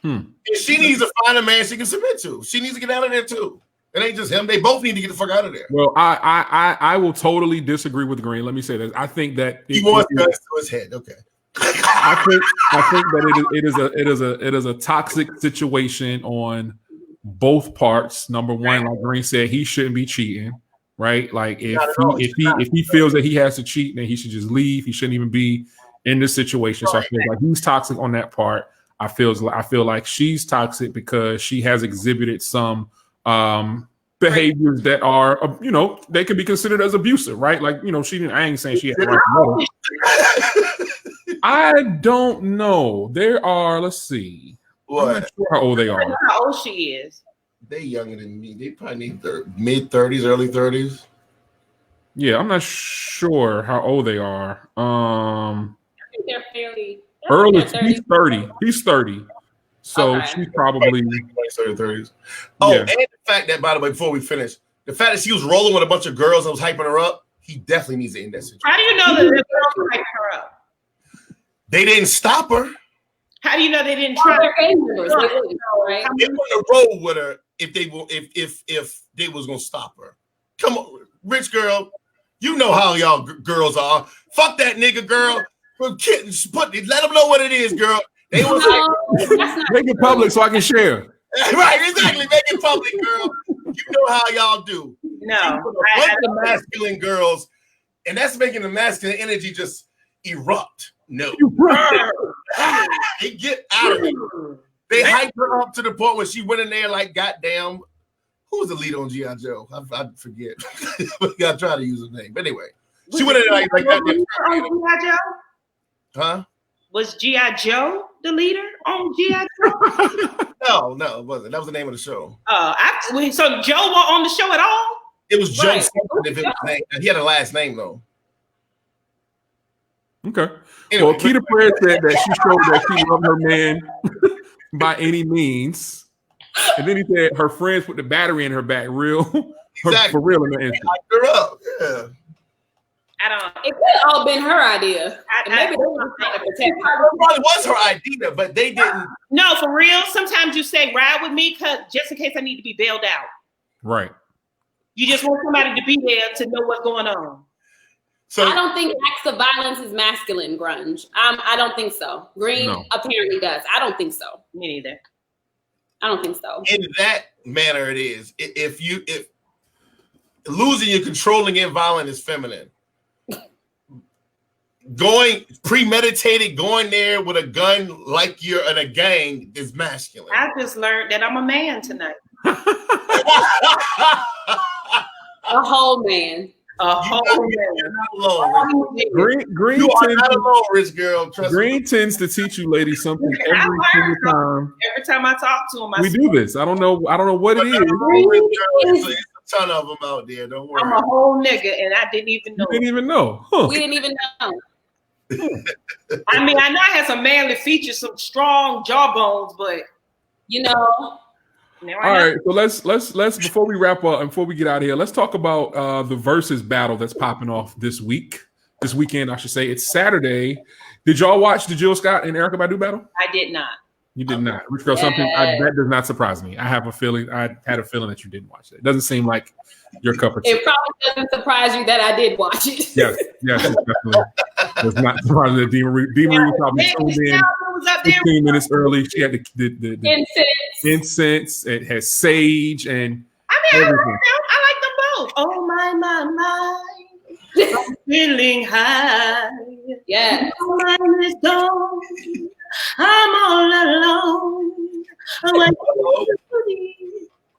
And she needs to find a man she can submit to. She needs to get out of there too. It ain't just him. They both need to get the fuck out of there. Well, I will totally disagree with Green. Let me say this. I think that he wants guns to his head. Okay. I think that it is a toxic situation on both parts. Number one, like Green said, he shouldn't be cheating. Right, like if he feels that he has to cheat, then he should just leave. He shouldn't even be in this situation. So I feel like he's toxic on that part. I feel like she's toxic because she has exhibited some behaviors that are, they could be considered as abusive, right? Like, I ain't saying she had the right to I don't know. There are. Let's see. What? I'm not sure how old they are. How old she is. They younger than me. They probably need mid-30s, early 30s. Yeah, I'm not sure how old they are. I think they're fairly early. He's 30. He's 30. So okay. She's probably 30s. Oh, yeah. And the fact that, by the way, before we finish, the fact that she was rolling with a bunch of girls and was hyping her up, he definitely needs to end that situation. How do you know that the girls were hyping her up? They didn't stop her. How do you know they didn't try? They wouldn't have rolled with her if they was gonna stop her. Come on, rich girl, you know how y'all girls are. Fuck that nigga, girl. Let them know what it is, girl. They was make it public so I can share. Right, exactly. Make it public, girl. You know how y'all do. No, a bunch of masculine girls, and that's making the masculine energy just erupt. No, they get out of it. They hyped her up to the point where she went in there like, goddamn, who was the lead on G.I. Joe? I forget. I try to use his name, but anyway, she went in there like goddamn. G.I. Joe? Huh? Was G.I. Joe the leader on G.I. Joe? No, it wasn't. That was the name of the show. So Joe wasn't on the show at all? It was Joe something. If it was name. He had a last name though. Okay. Anyway, well, Keita Prayer said that she showed that she loved her man by any means. And then he said her friends put the battery in her back for real in the instant. Her up. Yeah. It could have all been her idea. Maybe they were trying to protect her. It probably was her idea, but they didn't. No, for real. Sometimes you say ride with me just in case I need to be bailed out. Right. You just want somebody to be there to know what's going on. So I don't think acts of violence is masculine, Grunge. I don't think so. Green apparently does. I don't think so. Me neither. I don't think so. In that manner, it is. If losing your controlling and violent is feminine. Going premeditated, going there with a gun like you're in a gang is masculine. I just learned that I'm a man tonight. A whole man. You're not alone. Green you are not alone, rich girl. Green tends to teach you ladies something every single time. Every time I talk to him, we do this. I don't know what it is. It's a ton of them out there. Don't worry. I'm a whole nigga, and I didn't even know. You didn't even know. Huh. We didn't even know. I mean, I know I had some manly features, some strong jawbones, but you know. All right, so let's before we wrap up and before we get out of here, let's talk about the versus battle that's popping off this weekend, I should say. It's Saturday. Did y'all watch the Jill Scott and Erykah Badu battle? I did not. You did not. Rich girl, something that does not surprise me. I had a feeling that you didn't watch it. It doesn't seem like your cup of tea. It probably doesn't surprise you that I did watch it. Yes, definitely. It's not surprising that Demon Reed probably tuned in 15 minutes early. She had the incense. It has sage and everything. I like them both. Oh my. I'm feeling high. Yeah. My mind is gone. I'm all alone.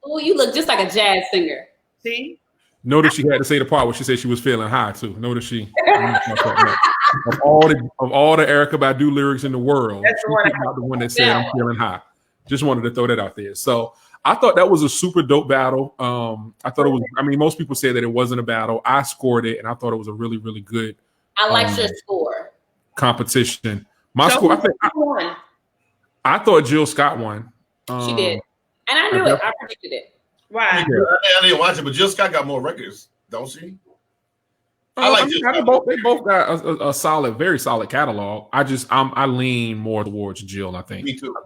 Oh, you look just like a jazz singer. See? Notice she had to say the part where she said she was feeling high too. Notice she of all the Erykah Badu lyrics in the world, that's the one that said I'm feeling high. Just wanted to throw that out there. So I thought that was a super dope battle. I thought it was. I mean, most people say that it wasn't a battle. I scored it, and I thought it was a really, really good. I liked your score. Competition. My score. I thought Jill Scott won. She did, and I knew it. I predicted it. Right. Yeah. I didn't watch it, but Jill Scott got more records, don't she? They both got a solid, very solid catalog. I lean more towards Jill. I think. Me too.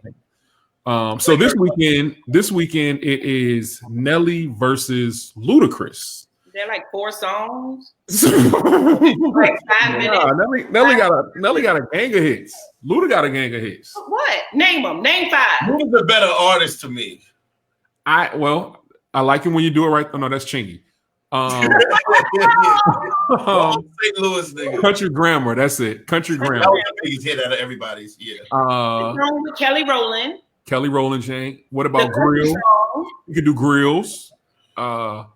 So this weekend it is Nelly versus Ludacris. They're like 4 songs. Like 5 minutes. Nelly got a gang of hits. Luda got a gang of hits. What? Name them. Name 5. Who's the better artist to me? I like it when you do it right. Oh no, that's Chingy. St. Louis nigga. Country Grammar. That's it. Country Grammar. That was the biggest hit out of everybody's. Yeah. With Kelly Rowland. Kelly Rowland, Jane. What about Grills? You could do Grills. 4.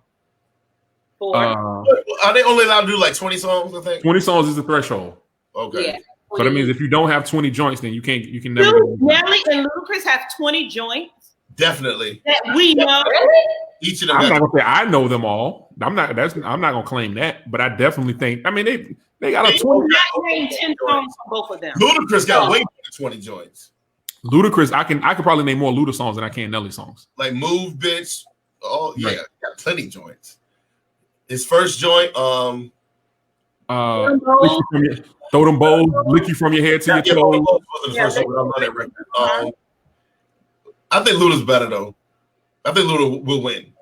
Are they only allowed to do like 20 songs? I think 20 songs is the threshold. Okay. Yeah. So that means if you don't have 20 joints, then you can never. Do Nelly and Ludacris have 20 joints? Definitely. That we know. Each of them. I'm not gonna say I know them all. I'm not gonna claim that, but I definitely think. I mean, they got a 20. Name 10 songs for both of them. Ludacris got way more than 20 joints. Ludacris, I could probably name more Luda songs than I can Nelly songs. Like Move, Bitch. Oh yeah, Right. got plenty joints. His first joint, Throw them bowls, lick you from your head to your toes. wasn't the first one, but I love that record. I think Luda's better though. I think Luda will win.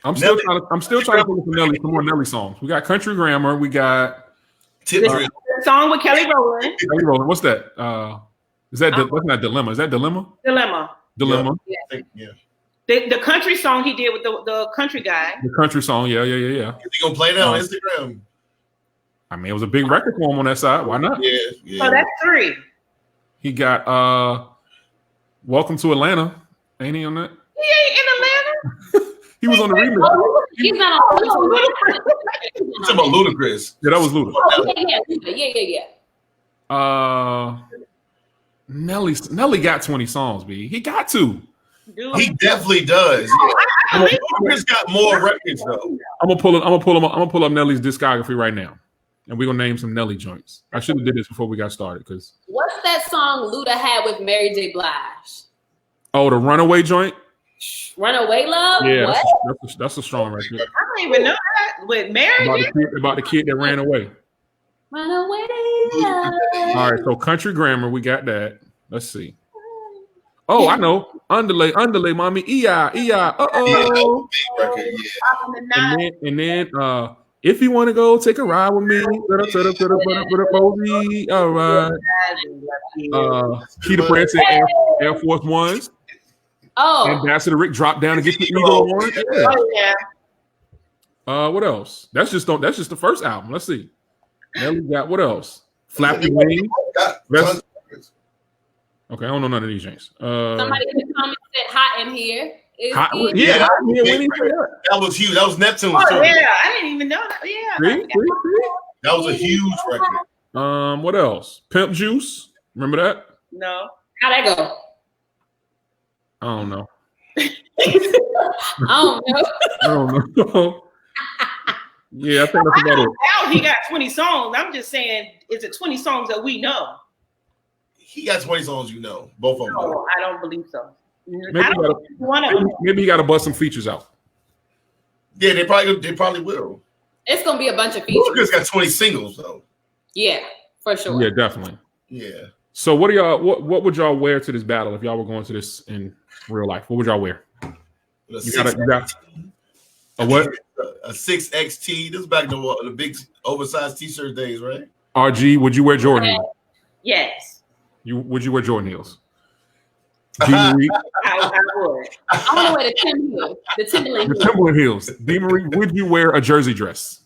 I'm still trying to think of some more Nelly songs. We got Country Grammar. We got The song with Kelly Rowland. Kelly Rowland. What's that? That's not Dilemma. Is that Dilemma? Dilemma. Yeah. The country song he did with the country guy. The country song. Yeah. Is he gonna play that on Instagram? I mean, it was a big record for him on that side. Why not? Yeah. So that's 3. He got Welcome to Atlanta. Ain't he on that? He ain't in Atlanta. He was on the remix. He's not on. You're talking about Ludacris. Yeah, that was Luda. Yeah. Nelly got 20 songs, B. He got to. Dude. He definitely does. Yeah. Ludacris got more records though. I'm gonna pull up Nelly's discography right now, and we're gonna name some Nelly joints. I should have did this before we got started, because What's that song Luda had with Mary J. Blige? the Runaway joint. Runaway Love? Yeah, What? that's a strong record. I don't even know that with Mary. About the kid that ran away. Runaway Love. All right, so Country Grammar, we got that. Let's see. Oh, I know. Underlay, mommy. Uh-oh. Record, yeah. And then if you want to go take a ride with me, all right. Keita Prince and Air Force Ones. Oh. Ambassador Rick dropped down and get the Eagle Award. Yeah. Oh yeah. What else? That's just the first album. Let's see. Nelly got what else? Flap Your Wings. Okay, I don't know none of these things. Somebody in the comments said hot in here. Hot in here. That was huge. That was Neptune. Oh yeah, I didn't even know that. Yeah. See? That was a huge record. What else? Pimp Juice. Remember that? No. How'd that go? I don't know. I don't know. Yeah, I think that's about it. Now he got 20 songs. I'm just saying, is it 20 songs that we know? He got 20 songs, you know. Both of them. No, I don't believe so. Maybe he got to bust some features out. Yeah, they probably will. It's gonna be a bunch of features. Lucas got 20 singles though. Yeah, for sure. Yeah, definitely. Yeah. So what what would y'all wear to this battle if y'all were going to this in real life? What would y'all wear? You got a what? A 6XT. This is back to the big oversized t-shirt days, right? RG, would you wear Jordan heels? Yes. Would you wear Jordan heels? I would. I want to wear the Timberland heels. D. Marie, would you wear a jersey dress?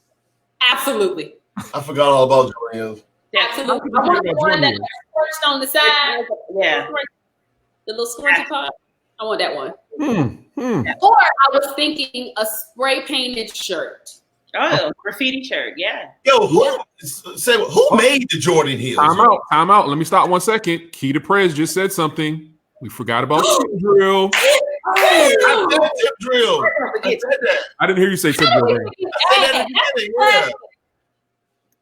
Absolutely. I forgot all about Jordan heels. Absolutely. I want the one that scorched on the side. Yeah. The little scorchy part. I want that one. Or I was thinking a spray painted shirt. Oh, graffiti shirt. Yeah. Yo, who made the Jordan heels? Time out. Let me stop 1 second. Keita Prez just said something. We forgot about tip drill. I said tip drill. I said that. I didn't hear you say tip drill.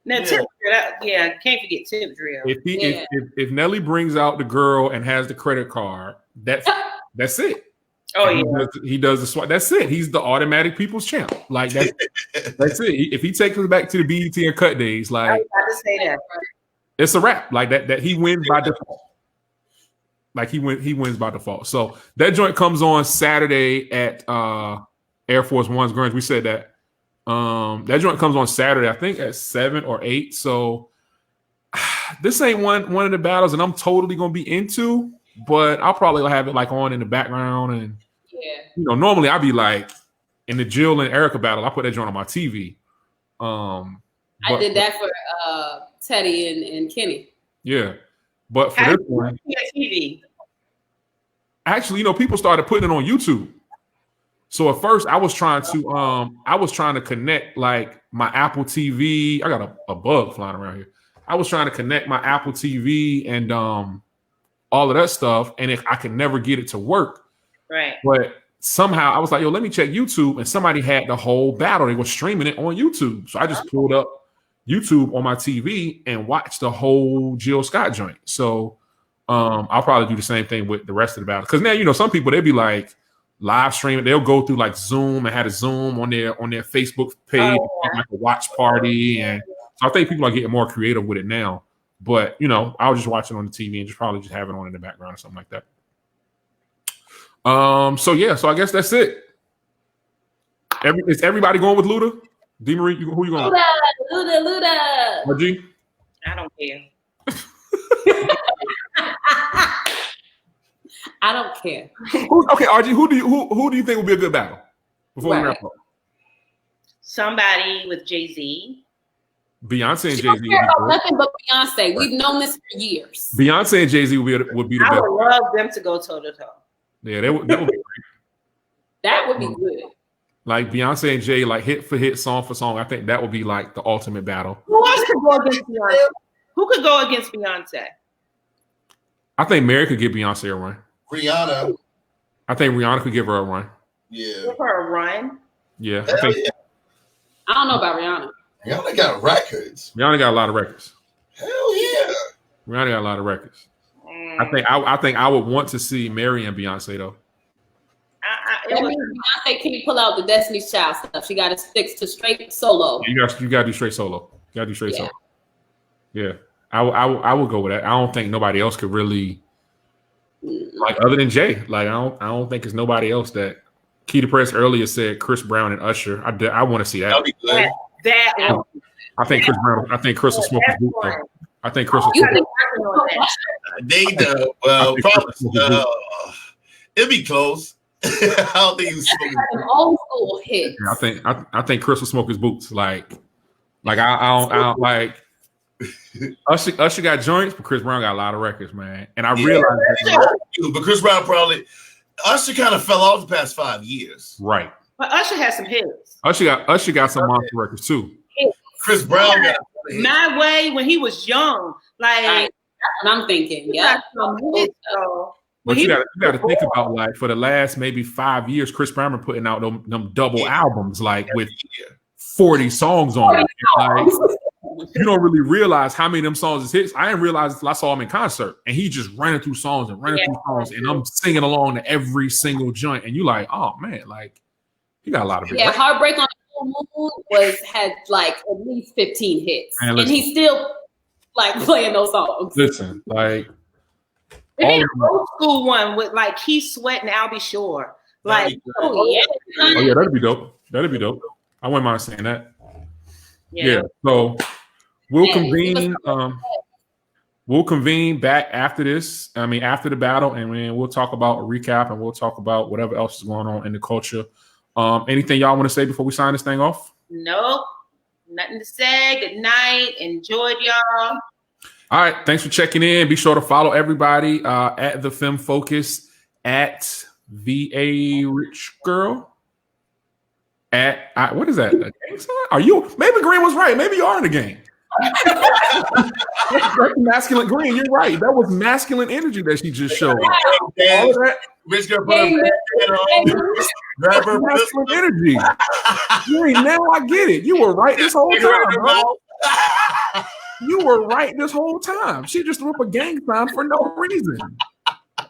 Now, tip drill, can't forget tip drill. If Nelly brings out the girl and has the credit card, that's it. Oh, he does the swipe. That's it. He's the automatic people's champ. Like that's it. If he takes us back to the BET and cut days, like I was about to say that. It's a wrap. Like that he wins by default. Like he wins by default. So that joint comes on Saturday at Air Force One's Grunge. We said that. That joint comes on Saturday, I think at 7 or 8. So this ain't one of the battles that I'm totally gonna be into, but I'll probably have it like on in the background. And normally I'd be like in the Jill and Erica battle, I put that joint on my TV. I did that for Teddy and Kenny. Yeah. But for this one, TV. Actually, people started putting it on YouTube. So at first, I was trying to connect like my Apple TV. I got a bug flying around here. I was trying to connect my Apple TV and all of that stuff, and I could never get it to work. Right. But somehow I was like, yo, let me check YouTube, and somebody had the whole battle. They were streaming it on YouTube, so I just pulled up YouTube on my TV and watch the whole Jill Scott joint. So I'll probably do the same thing with the rest of the battle. Because now, some people, they'll be like live streaming. They'll go through like Zoom and had a Zoom on their Facebook page, like a watch party. And so I think people are getting more creative with it now. But, I'll just watch it on the TV and probably just have it on in the background or something like that. So I guess that's it. Is everybody going with Luda? D. Marie, who you going? Luda. RG? I don't care. I don't care. Okay, RG, who do you think will be a good battle? Before we wrap up. Somebody with Jay-Z. Beyonce and Jay-Z. Don't care about nothing but Beyonce. We've known this for years. Beyonce and Jay-Z would be the best. I would love them to go toe to toe. Yeah, that would be great. That would be good. Like Beyonce and Jay, like hit for hit, song for song. I think that would be like the ultimate battle. Who else could go against Beyonce? Who could go against Beyonce? I think Mary could give Beyonce a run. Rihanna. I think Rihanna could give her a run. Yeah. Give her a run? Yeah. I don't know about Rihanna. Rihanna got records. Rihanna got a lot of records. Hell yeah. Rihanna got a lot of records. I think I would want to see Mary and Beyonce though. That means Beyonce can't pull out the Destiny's Child stuff. She got to stick to straight solo. You got to do straight solo. You got to do straight solo. Yeah, I would go with that. I don't think nobody else could really, like, other than Jay. Like, I don't think it's nobody else that. Keita Press earlier said Chris Brown and Usher. I want to see that. That'd be good. I think Chris Brown. I think Chris will smoke his boots. I think Chris will smoke. They do. Well, probably. It'd be close. I don't think he was smoking. An old school hit. Yeah, I think Chris will smoke his boots. Like I don't like. Usher got joints, but Chris Brown got a lot of records, man. And I realized that. But Chris Brown probably. Usher kind of fell off the past 5 years. Right. But Usher has some hits. Usher got some monster records too. Chris Brown got My Way when he was young. Like that's what I'm thinking. Yeah. But But you got to think about, like, for the last maybe 5 years, Chris Brown been putting out them double albums, like with 40 songs on it. Like, you don't really realize how many of them songs is hits. I didn't realize until I saw him in concert, and he just running through songs, and I'm singing along to every single joint, and you like, oh man, like he got a lot of hits. Yeah, Heartbreak on the Full Moon had like at least 15 hits, and he's still like playing those songs. Listen, like. Maybe an old school one with like Keith Sweat and Albie Shore. Like, oh yeah, that'd be dope. That'd be dope. I wouldn't mind saying that. Yeah. So we'll convene. We'll convene back after this. I mean, after the battle, and then we'll talk about a recap, and we'll talk about whatever else is going on in the culture. Anything y'all want to say before we sign this thing off? Nope. Nothing to say. Good night. Enjoyed y'all. All right, thanks for checking in. Be sure to follow everybody at the Femme Focus, at VA Rich Girl, at what is that? A gang sign? Are you? Maybe Green was right. Maybe you are in the game. That's masculine. Green, you're right. That was masculine energy that she just showed. All of that. Rich Girl put her masculine energy. Green, now I get it. You were right this whole time, bro. You were right this whole time. She just threw up a gang sign for no reason.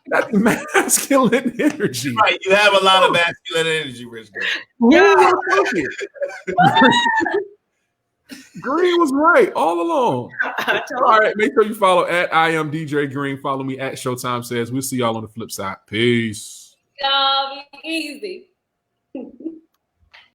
That's masculine energy. Right, you have a lot of masculine energy, Rich Girl. Yeah. Green was right all along. All right, make sure you follow at I am DJ Green. Follow me at Showtime Says. We'll see y'all on the flip side. Peace. Easy.